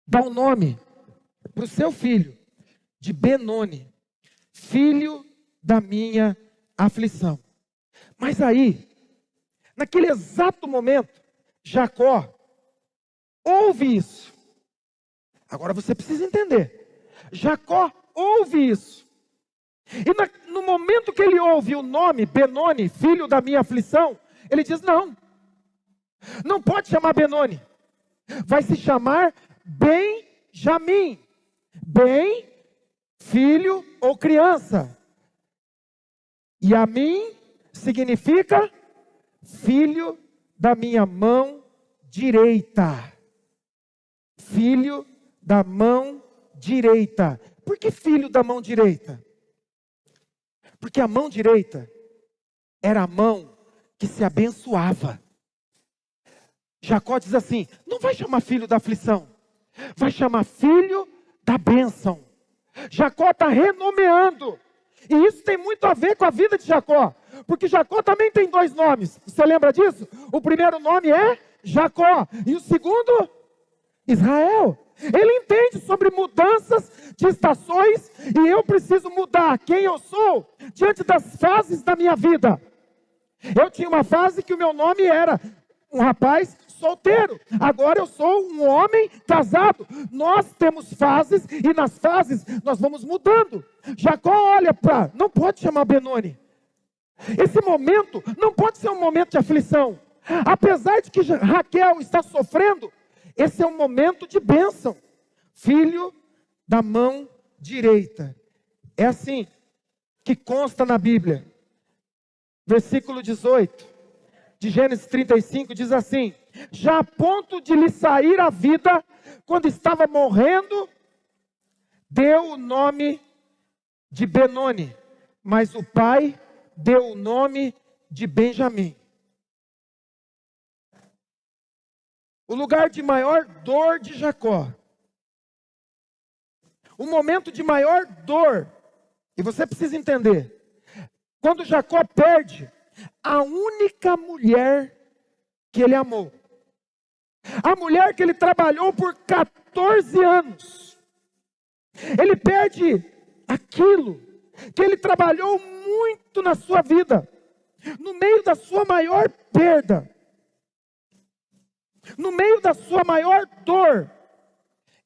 [SPEAKER 1] dá um nome para o seu filho de Benoni, filho da minha aflição. Mas aí, naquele exato momento, Jacó ouve isso. Agora você precisa entender. Jacó ouve isso. E no momento que ele ouve o nome Benoni, filho da minha aflição, ele diz, não pode chamar Benoni. Vai se chamar Benjamim. Ben, filho ou criança. E a mim significa filho da minha mão direita. Filho da mão direita. Por que filho da mão direita? Porque a mão direita era a mão que se abençoava. Jacó diz assim, não vai chamar filho da aflição, vai chamar filho da bênção. Jacó está renomeando. E isso tem muito a ver com a vida de Jacó. Porque Jacó também tem dois nomes. Você lembra disso? O primeiro nome é Jacó. E o segundo, Israel. Ele entende sobre mudanças de estações. E eu preciso mudar quem eu sou diante das fases da minha vida. Eu tinha uma fase que o meu nome era um rapaz solteiro. Agora eu sou um homem casado. Nós temos fases e nas fases nós vamos mudando. Jacó olha para, não pode chamar Benoni. Esse momento não pode ser um momento de aflição. Apesar de que Raquel está sofrendo, esse é um momento de bênção. Filho da mão direita. É assim que consta na Bíblia. Versículo 18 de Gênesis 35 diz assim: já a ponto de lhe sair a vida, quando estava morrendo, deu o nome de Benoni, mas o pai deu o nome de Benjamim. O lugar de maior dor de Jacó, o momento de maior dor, e você precisa entender, quando Jacó perde a única mulher que ele amou, a mulher que ele trabalhou por 14 anos, ele perde aquilo que ele trabalhou muito na sua vida, no meio da sua maior perda, no meio da sua maior dor,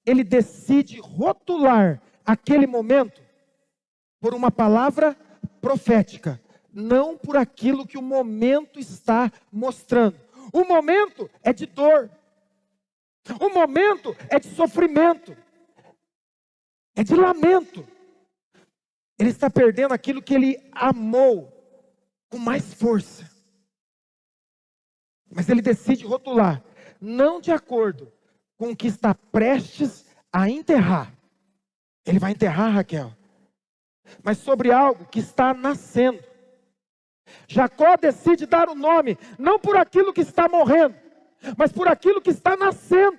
[SPEAKER 1] ele decide rotular aquele momento por uma palavra profética, não por aquilo que o momento está mostrando. O momento é de dor, o momento é de sofrimento, é de lamento. Ele está perdendo aquilo que ele amou com mais força. Mas ele decide rotular, não de acordo com o que está prestes a enterrar. Ele vai enterrar Raquel, mas sobre algo que está nascendo. Jacó decide dar o nome, não por aquilo que está morrendo, mas por aquilo que está nascendo.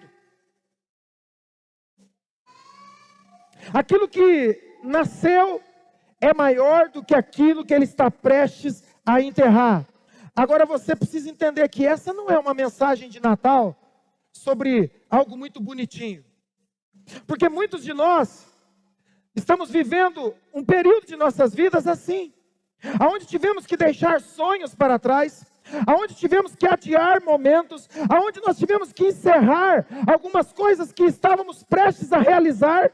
[SPEAKER 1] Aquilo que nasceu é maior do que aquilo que ele está prestes a enterrar. Agora você precisa entender que essa não é uma mensagem de Natal sobre algo muito bonitinho. Porque muitos de nós estamos vivendo um período de nossas vidas assim, aonde tivemos que deixar sonhos para trás, aonde tivemos que adiar momentos, aonde nós tivemos que encerrar algumas coisas que estávamos prestes a realizar.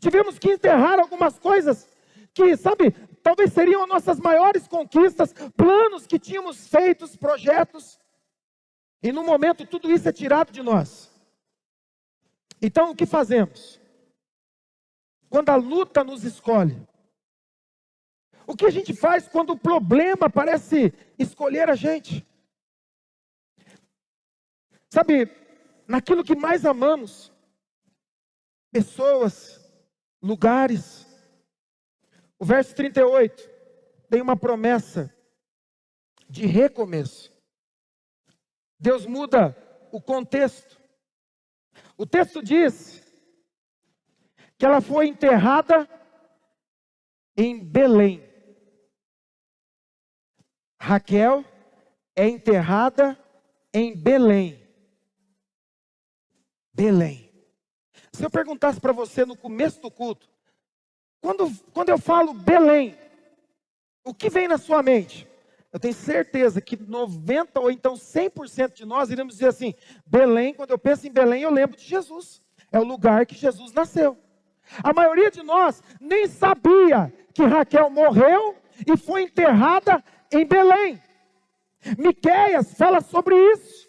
[SPEAKER 1] Tivemos que enterrar algumas coisas que, sabe, talvez seriam as nossas maiores conquistas, planos que tínhamos feitos, projetos. E no momento tudo isso é tirado de nós. Então o que fazemos? Quando a luta nos escolhe. O que a gente faz quando o problema parece escolher a gente? Sabe, naquilo que mais amamos, pessoas, lugares. O verso 38 tem uma promessa de recomeço. Deus muda o contexto. O texto diz que ela foi enterrada em Belém. Raquel é enterrada em Belém. Belém. Se eu perguntasse para você no começo do culto, quando eu falo Belém, o que vem na sua mente? Eu tenho certeza que 90% ou então 100% de nós iremos dizer assim: Belém, quando eu penso em Belém, eu lembro de Jesus. É o lugar que Jesus nasceu. A maioria de nós nem sabia que Raquel morreu e foi enterrada em Belém. Miqueias fala sobre isso,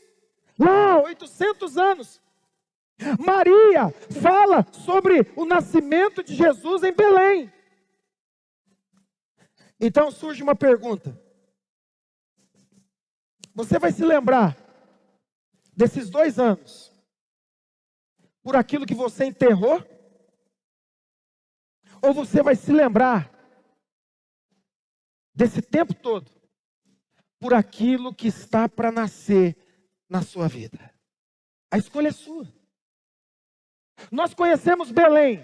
[SPEAKER 1] lá há 800 anos. Maria fala sobre o nascimento de Jesus em Belém. Então surge uma pergunta. Você vai se lembrar desses 2 anos por aquilo que você enterrou? Ou você vai se lembrar desse tempo todo por aquilo que está para nascer na sua vida? A escolha é sua. Nós conhecemos Belém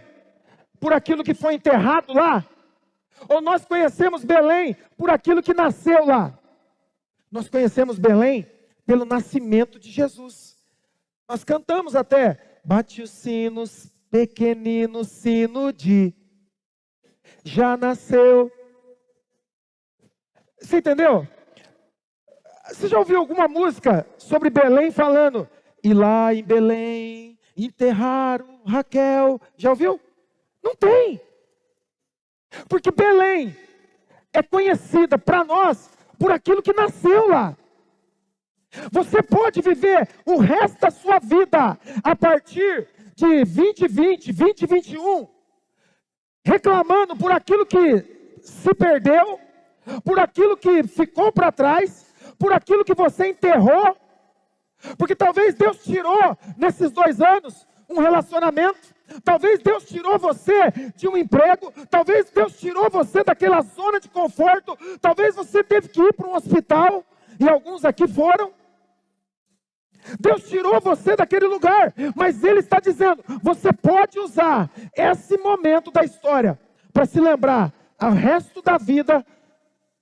[SPEAKER 1] por aquilo que foi enterrado lá? Ou nós conhecemos Belém por aquilo que nasceu lá? Nós conhecemos Belém pelo nascimento de Jesus. Nós cantamos até: bate os sinos, pequenino sino de já nasceu. Você entendeu? Você já ouviu alguma música sobre Belém falando: e lá em Belém enterraram Raquel? Já ouviu? Não tem. Porque Belém é conhecida para nós por aquilo que nasceu lá. Você pode viver o resto da sua vida a partir de 2020, 2021, reclamando por aquilo que se perdeu, por aquilo que ficou para trás, por aquilo que você enterrou, porque talvez Deus tirou nesses 2 anos um relacionamento, talvez Deus tirou você de um emprego, talvez Deus tirou você daquela zona de conforto, talvez você teve que ir para um hospital, e alguns aqui foram. Deus tirou você daquele lugar, mas Ele está dizendo: você pode usar esse momento da história para se lembrar o resto da vida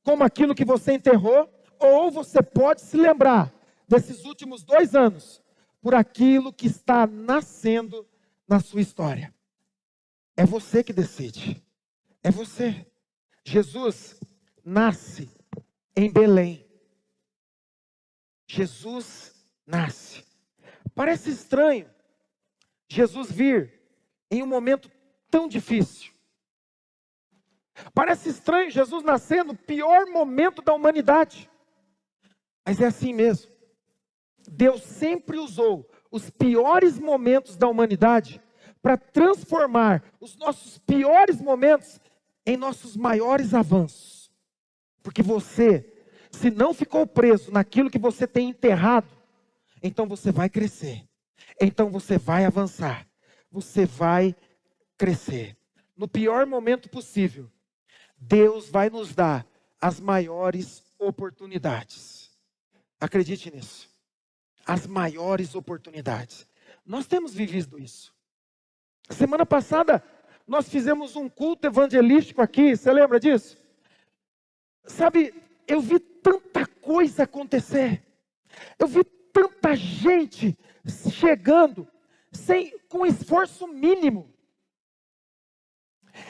[SPEAKER 1] como aquilo que você enterrou, ou você pode se lembrar desses últimos 2 anos por aquilo que está nascendo na sua história. É você que decide. É você. Jesus nasce em Belém. Jesus nasce. Parece estranho Jesus vir em um momento tão difícil. Parece estranho Jesus nascer no pior momento da humanidade. Mas é assim mesmo. Deus sempre usou os piores momentos da humanidade para transformar os nossos piores momentos em nossos maiores avanços. Porque você, se não ficou preso naquilo que você tem enterrado, então você vai crescer. Então você vai avançar. Você vai crescer. No pior momento possível, Deus vai nos dar as maiores oportunidades. Acredite nisso. As maiores oportunidades. Nós temos vivido isso. Semana passada, nós fizemos um culto evangelístico aqui. Você lembra disso? Sabe, eu vi tanta coisa acontecer. Eu vi tanta gente chegando com esforço mínimo.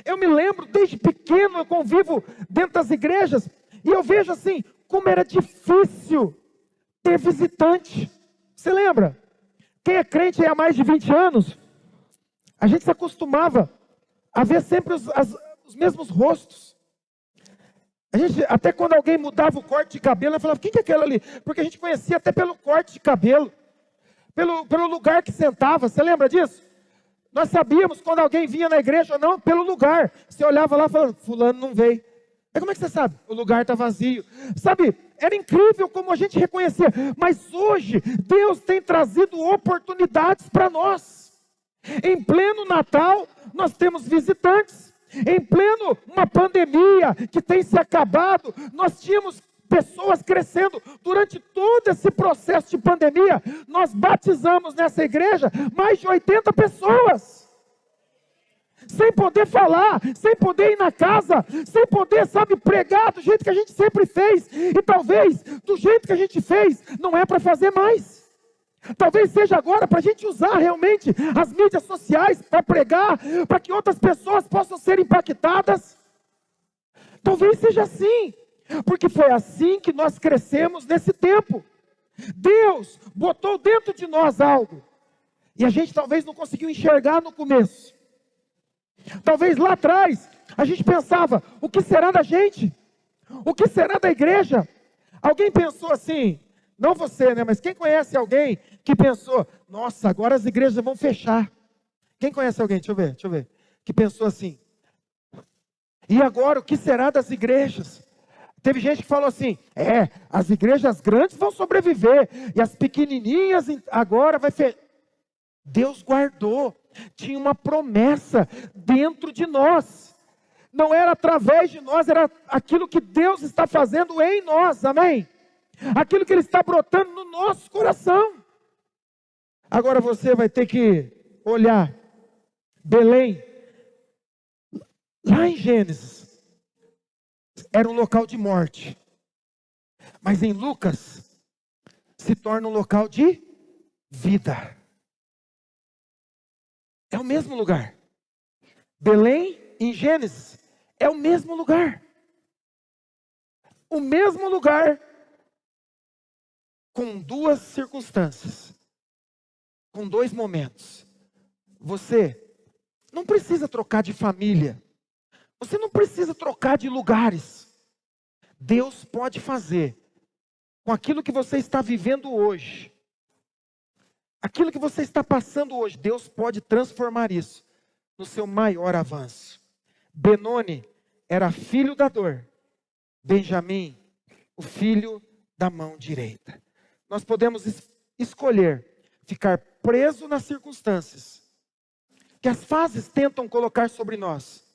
[SPEAKER 1] Eu me lembro, desde pequeno, eu convivo dentro das igrejas, e eu vejo assim, como era difícil ter visitante. Você lembra? Quem é crente há mais de 20 anos, a gente se acostumava a ver sempre os mesmos rostos. A gente, até quando alguém mudava o corte de cabelo, eu falava, quem que é aquele ali? Porque a gente conhecia até pelo corte de cabelo, pelo lugar que sentava. Você lembra disso? Nós sabíamos quando alguém vinha na igreja ou não, pelo lugar. Você olhava lá e falava, fulano não veio. Mas como é que você sabe? O lugar está vazio. Sabe, era incrível como a gente reconhecia. Mas hoje, Deus tem trazido oportunidades para nós. Em pleno Natal, nós temos visitantes. Em pleno uma pandemia que tem se acabado, nós tínhamos pessoas crescendo. Durante todo esse processo de pandemia, nós batizamos nessa igreja mais de 80 pessoas. Sem poder falar, sem poder ir na casa, sem poder, sabe, pregar do jeito que a gente sempre fez. E talvez, do jeito que a gente fez, não é para fazer mais. Talvez seja agora para a gente usar realmente as mídias sociais para pregar, para que outras pessoas possam ser impactadas. Talvez seja assim, porque foi assim que nós crescemos nesse tempo. Deus botou dentro de nós algo, e a gente talvez não conseguiu enxergar no começo. Talvez lá atrás, a gente pensava, o que será da gente? O que será da igreja? Alguém pensou assim, não você, né? Mas quem conhece alguém que pensou, nossa, agora as igrejas vão fechar? Quem conhece alguém? Deixa eu ver. Que pensou assim, e agora o que será das igrejas? Teve gente que falou assim, as igrejas grandes vão sobreviver, e as pequenininhas agora vai fechar. Deus guardou, tinha uma promessa dentro de nós. Não era através de nós, era aquilo que Deus está fazendo em nós, amém? Aquilo que Ele está brotando no nosso coração. Agora você vai ter que olhar Belém, lá em Gênesis, era um local de morte. Mas em Lucas, se torna um local de vida. É o mesmo lugar. Belém, em Gênesis, é o mesmo lugar. O mesmo lugar, com duas circunstâncias, com dois momentos. Você não precisa trocar de família. Você não precisa trocar de lugares. Deus pode fazer com aquilo que você está vivendo hoje. Aquilo que você está passando hoje, Deus pode transformar isso no seu maior avanço. Benoni era filho da dor. Benjamim, o filho da mão direita. Nós podemos escolher ficar preso nas circunstâncias que as fases tentam colocar sobre nós,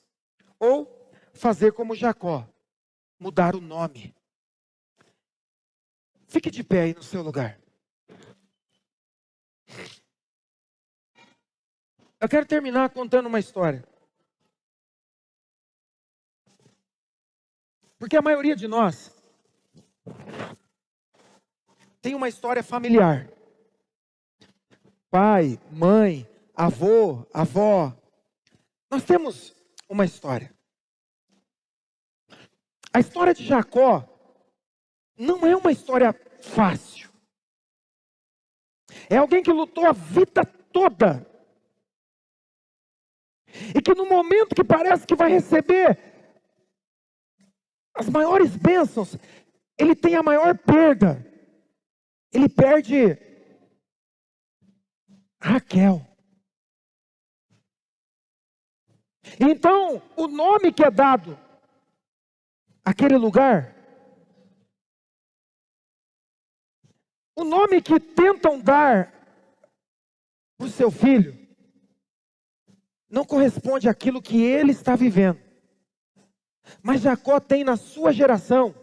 [SPEAKER 1] ou fazer como Jacó, mudar o nome. Fique de pé aí no seu lugar. Eu quero terminar contando uma história. Porque a maioria de nós tem uma história familiar. Pai, mãe, avô, avó. Nós temos uma história. A história de Jacó não é uma história fácil. É alguém que lutou a vida toda. E que no momento que parece que vai receber as maiores bênçãos, ele tem a maior perda. Ele perde Raquel. Então, o nome que é dado àquele lugar, o nome que tentam dar para o seu filho, não corresponde àquilo que ele está vivendo. Mas Jacó tem na sua geração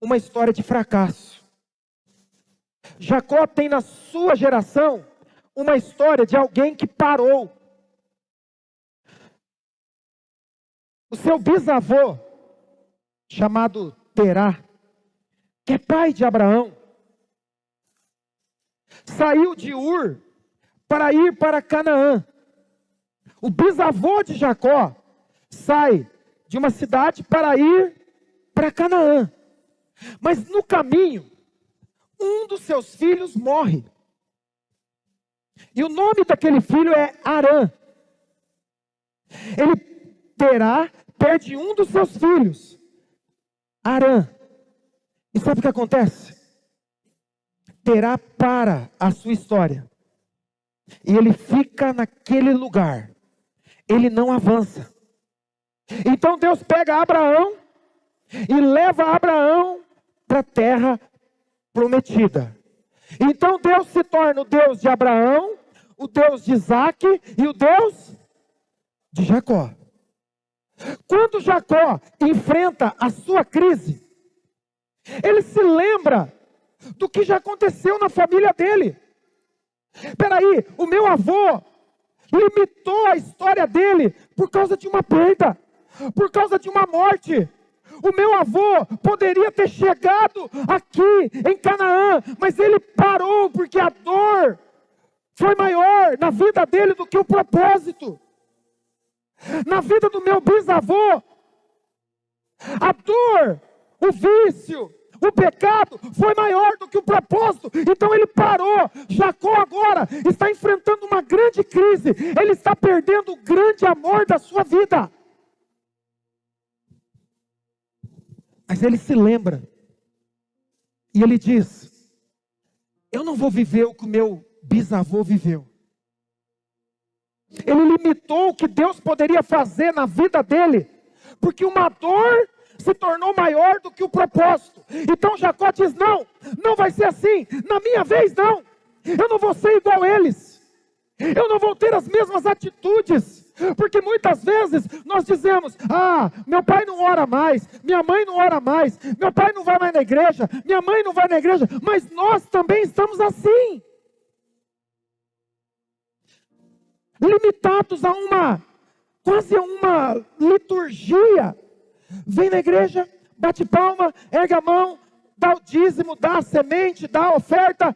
[SPEAKER 1] uma história de fracasso. Jacó tem na sua geração uma história de alguém que parou. O seu bisavô, chamado Terá, que é pai de Abraão, saiu de Ur para ir para Canaã. O bisavô de Jacó sai de uma cidade para ir para Canaã. Mas no caminho, um dos seus filhos morre. E o nome daquele filho é Arã. Ele perde um dos seus filhos, Arã. E sabe o que acontece? Terá para a sua história. E ele fica naquele lugar. Ele não avança. Então Deus pega Abraão e leva Abraão para a terra prometida. Então Deus se torna o Deus de Abraão, o Deus de Isaac e o Deus de Jacó. Quando Jacó enfrenta a sua crise, ele se lembra do que já aconteceu na família dele. Peraí, o meu avô limitou a história dele por causa de uma perda, por causa de uma morte. O meu avô poderia ter chegado aqui em Canaã, mas ele parou porque a dor foi maior na vida dele do que o propósito. Na vida do meu bisavô, a dor, o vício, o pecado foi maior do que o propósito. Então ele parou. Jacó agora está enfrentando uma grande crise. Ele está perdendo o grande amor da sua vida. Mas ele se lembra. E ele diz: eu não vou viver o que o meu bisavô viveu. Ele limitou o que Deus poderia fazer na vida dele, porque uma dor se tornou maior do que o propósito. Então Jacó diz: não, não vai ser assim, na minha vez não, eu não vou ser igual a eles, eu não vou ter as mesmas atitudes, porque muitas vezes nós dizemos: ah, meu pai não ora mais, minha mãe não ora mais, meu pai não vai mais na igreja, minha mãe não vai na igreja, mas nós também estamos assim, limitados a quase uma liturgia. Vem na igreja, bate palma, ergue a mão, dá o dízimo, dá a semente, dá a oferta,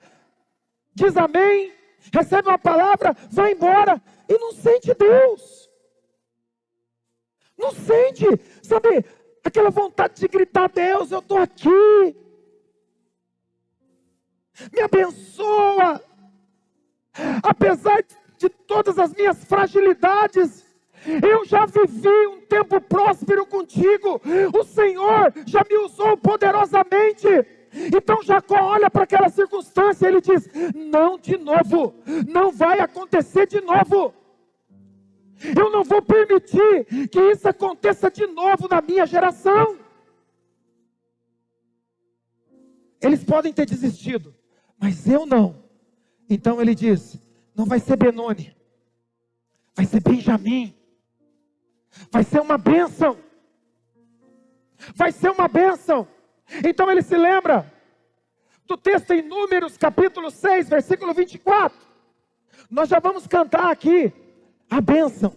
[SPEAKER 1] diz amém, recebe uma palavra, vai embora e não sente Deus. Não sente, sabe, aquela vontade de gritar: Deus, eu estou aqui, me abençoa. Apesar de todas as minhas fragilidades, eu já vivi um tempo próspero contigo. O Senhor já me usou poderosamente. Então Jacó olha para aquela circunstância e ele diz: não de novo, não vai acontecer de novo. Eu não vou permitir que isso aconteça de novo na minha geração. Eles podem ter desistido, mas eu não. Então ele diz: não vai ser Benoni, vai ser Benjamim. Vai ser uma bênção. Vai ser uma bênção. Então ele se lembra do texto em Números capítulo 6, versículo 24. Nós já vamos cantar aqui a bênção.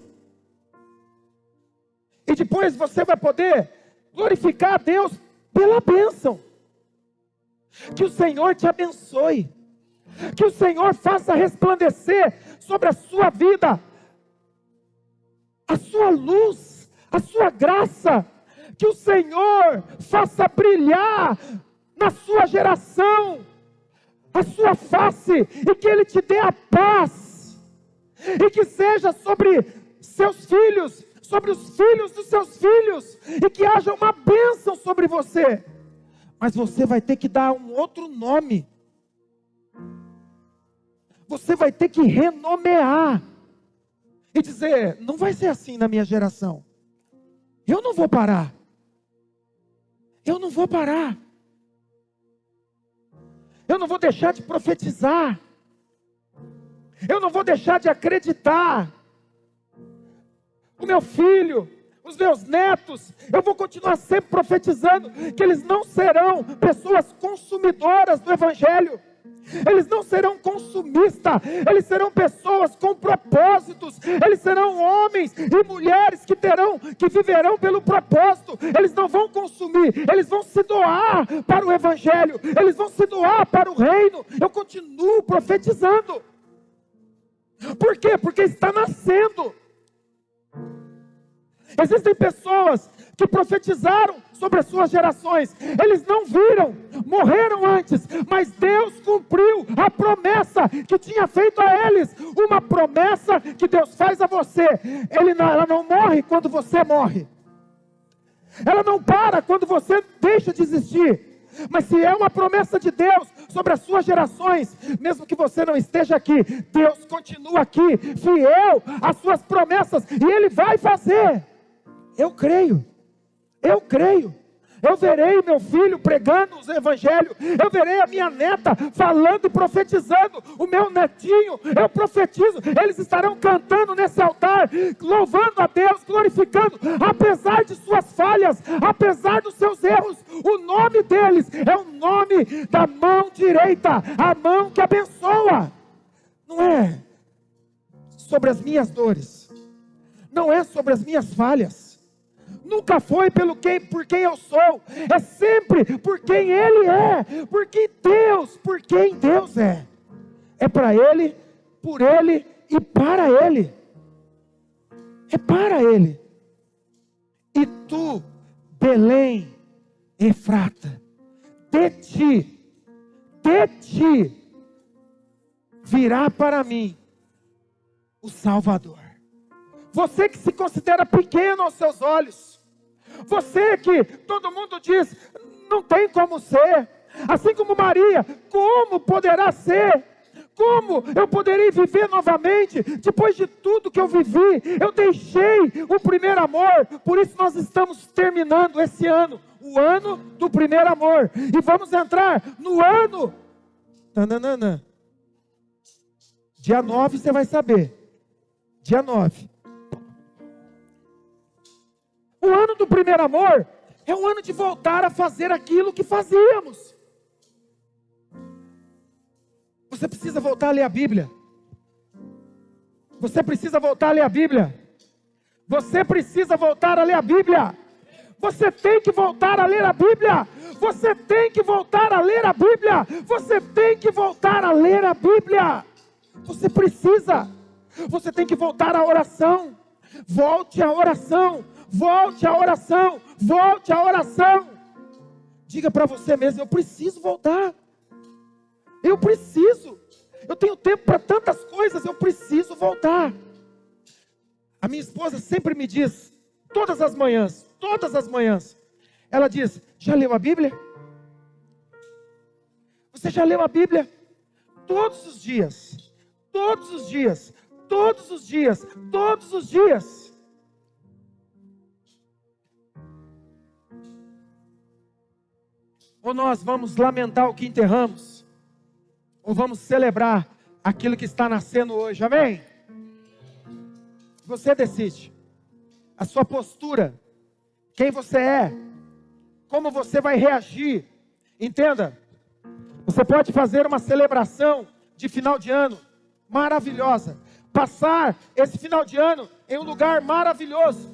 [SPEAKER 1] E depois você vai poder glorificar a Deus pela bênção. Que o Senhor te abençoe. Que o Senhor faça resplandecer sobre a sua vida a sua luz, a sua graça. Que o Senhor faça brilhar na sua geração a sua face, e que Ele te dê a paz, e que seja sobre seus filhos, sobre os filhos dos seus filhos, e que haja uma bênção sobre você. Mas você vai ter que dar um outro nome. Você vai ter que renomear e dizer: não vai ser assim na minha geração. Eu não vou parar. Eu não vou parar. Eu não vou deixar de profetizar. Eu não vou deixar de acreditar. O meu filho, os meus netos, eu vou continuar sempre profetizando que eles não serão pessoas consumidoras do Evangelho. Eles não serão consumistas, eles serão pessoas com propósitos, eles serão homens e mulheres que viverão pelo propósito. Eles não vão consumir, eles vão se doar para o Evangelho, eles vão se doar para o reino. Eu continuo profetizando. Por quê? Porque está nascendo. Existem pessoas que profetizaram sobre as suas gerações. Eles não viram, morreram antes, mas Deus cumpriu a promessa que tinha feito a eles. Uma promessa que Deus faz a você. Ela não morre quando você morre. Ela não para quando você deixa de existir. Mas se é uma promessa de Deus sobre as suas gerações, mesmo que você não esteja aqui, Deus continua aqui, fiel às suas promessas, e Ele vai fazer. Eu creio. Eu verei meu filho pregando o Evangelho. Eu verei a minha neta falando e profetizando. O meu netinho, eu profetizo. Eles estarão cantando nesse altar, louvando a Deus, glorificando. Apesar de suas falhas, apesar dos seus erros, o nome deles é o nome da mão direita, a mão que abençoa. Não é sobre as minhas dores, não é sobre as minhas falhas. Nunca foi por quem eu sou, é sempre por quem Ele é, por quem Deus é. É para Ele, por Ele e para Ele. É para Ele. E tu, Belém, Efrata, de ti virá para mim o Salvador. Você que se considera pequeno aos seus olhos, você que todo mundo diz, não tem como ser, assim como Maria, como poderá ser? Como eu poderei viver novamente, depois de tudo que eu vivi? Eu deixei o primeiro amor. Por isso nós estamos terminando esse ano, o ano do primeiro amor, e vamos entrar no ano, dia 9 você vai saber, dia 9, o ano do primeiro amor é o ano de voltar a fazer aquilo que fazíamos. Você precisa voltar a ler a Bíblia. Você precisa voltar a ler a Bíblia. Você precisa voltar a ler a Bíblia. Você tem que voltar a ler a Bíblia. Você tem que voltar a ler a Bíblia. Você tem que voltar a ler a Bíblia. Você precisa. Você tem que voltar à oração. Volte à oração. Volte à oração, volte à oração. Diga para você mesmo, eu preciso voltar. Eu preciso. Eu tenho tempo para tantas coisas, eu preciso voltar. A minha esposa sempre me diz, todas as manhãs, ela diz, já leu a Bíblia? Você já leu a Bíblia? Todos os dias, todos os dias, todos os dias, todos os dias. Ou nós vamos lamentar o que enterramos, ou vamos celebrar aquilo que está nascendo hoje, amém? Você decide, a sua postura, quem você é, como você vai reagir, entenda, você pode fazer uma celebração de final de ano, maravilhosa, passar esse final de ano em um lugar maravilhoso,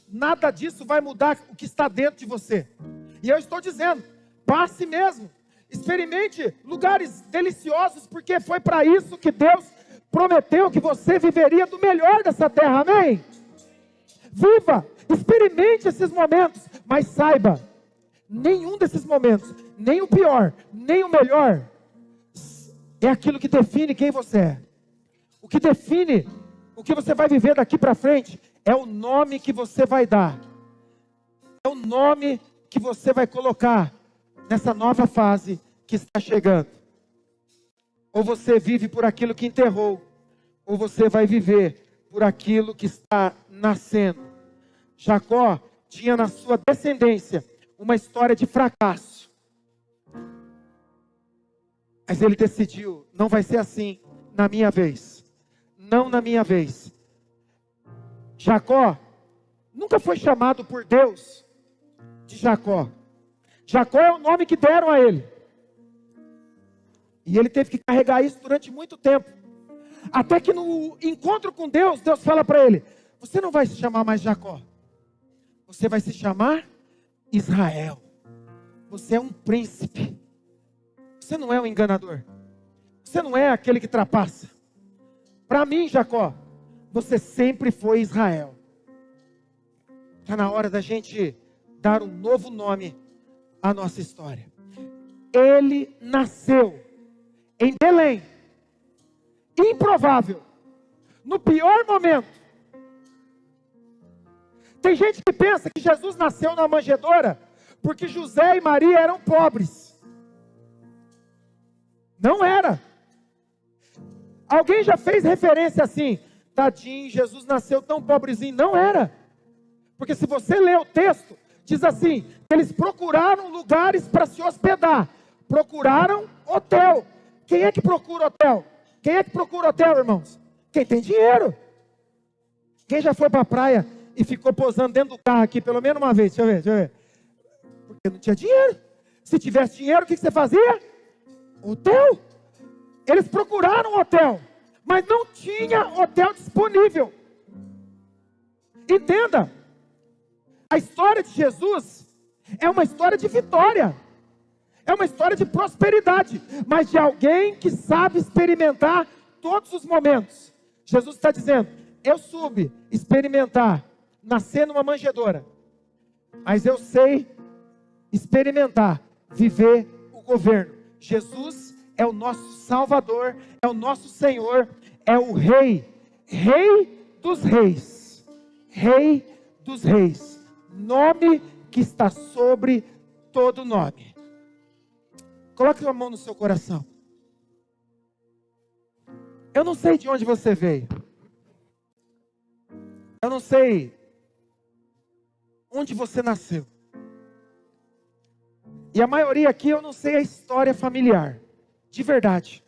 [SPEAKER 1] nada disso vai mudar o que está dentro de você, e eu estou dizendo, passe mesmo, experimente lugares deliciosos, porque foi para isso que Deus prometeu que você viveria do melhor dessa terra, amém? Viva, experimente esses momentos, mas saiba, nenhum desses momentos, nem o pior, nem o melhor, é aquilo que define quem você é. O que define o que você vai viver daqui para frente, é o nome que você vai dar, é o nome que você vai colocar nessa nova fase que está chegando. Ou você vive por aquilo que enterrou, ou você vai viver por aquilo que está nascendo. Jacó tinha na sua descendência uma história de fracasso. Mas ele decidiu, não vai ser assim na minha vez. Não na minha vez. Jacó nunca foi chamado por Deus de Jacó. Jacó é o nome que deram a ele. E ele teve que carregar isso durante muito tempo. Até que no encontro com Deus, Deus fala para ele: você não vai se chamar mais Jacó. Você vai se chamar Israel. Você é um príncipe. Você não é um enganador. Você não é aquele que trapaça. Para mim, Jacó, você sempre foi Israel. Está na hora da gente dar um novo nome à nossa história. Ele nasceu em Belém. Improvável. No pior momento. Tem gente que pensa que Jesus nasceu na manjedoura porque José e Maria eram pobres. Não era. Alguém já fez referência assim: tadinho, Jesus nasceu tão pobrezinho. Não era. Porque se você ler o texto, diz assim: eles procuraram lugares para se hospedar. Procuraram hotel. Quem é que procura hotel? Quem é que procura hotel, irmãos? Quem tem dinheiro. Quem já foi para a praia e ficou posando dentro do carro aqui pelo menos uma vez? Deixa eu ver. Porque não tinha dinheiro. Se tivesse dinheiro, o que você fazia? Hotel. Eles procuraram hotel, mas não tinha hotel disponível. Entenda, a história de Jesus é uma história de vitória. É uma história de prosperidade, mas de alguém que sabe experimentar todos os momentos. Jesus está dizendo: eu soube experimentar, nascer numa manjedoura, mas eu sei experimentar, viver o governo. Jesus é o nosso Salvador, é o nosso Senhor, é o Rei, Rei dos Reis, Rei dos Reis, nome que está sobre todo nome. Coloque a mão no seu coração. Eu não sei de onde você veio. Eu não sei onde você nasceu. E a maioria aqui eu não sei a história familiar. De verdade.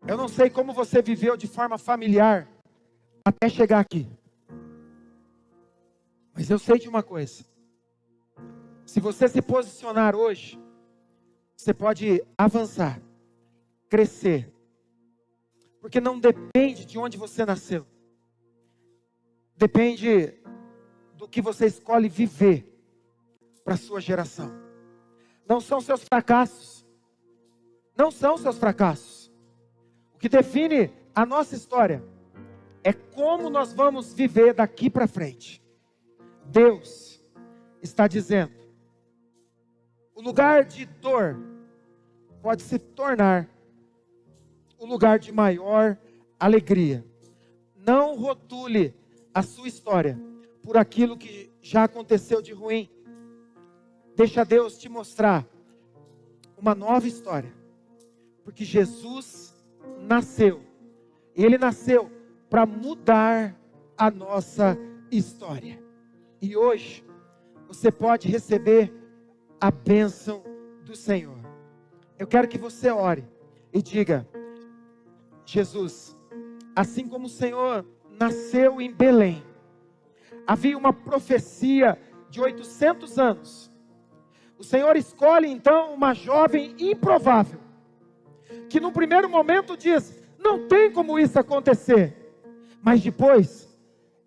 [SPEAKER 1] Eu não sei como você viveu de forma familiar até chegar aqui. Mas eu sei de uma coisa. Se você se posicionar hoje, você pode avançar, crescer. Porque não depende de onde você nasceu. Depende do que você escolhe viver para a sua geração. Não são seus fracassos. Não são seus fracassos. O que define a nossa história é como nós vamos viver daqui para frente. Deus está dizendo: o lugar de dor pode se tornar o lugar de maior alegria. Não rotule a sua história por aquilo que já aconteceu de ruim. Deixa Deus te mostrar uma nova história. Porque Jesus nasceu. Ele nasceu para mudar a nossa história. E hoje você pode receber a bênção do Senhor. Eu quero que você ore e diga: Jesus, assim como o Senhor nasceu em Belém, havia uma profecia de 800 anos. O Senhor escolhe então uma jovem improvável, que no primeiro momento diz: não tem como isso acontecer. Mas depois,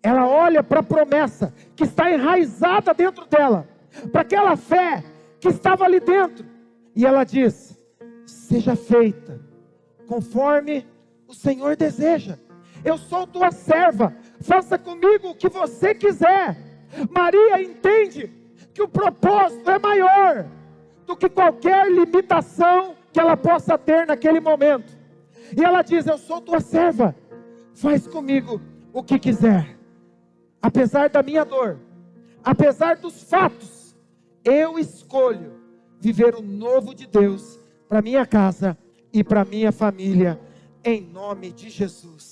[SPEAKER 1] ela olha para a promessa que está enraizada dentro dela, para aquela fé que estava ali dentro, e ela diz: seja feita conforme o Senhor deseja. Eu sou tua serva, faça comigo o que você quiser. Maria entende que o propósito é maior do que qualquer limitação que ela possa ter naquele momento. E ela diz: eu sou tua serva, faz comigo o que quiser. Apesar da minha dor, apesar dos fatos, eu escolho viver o novo de Deus para minha casa e para minha família, em nome de Jesus.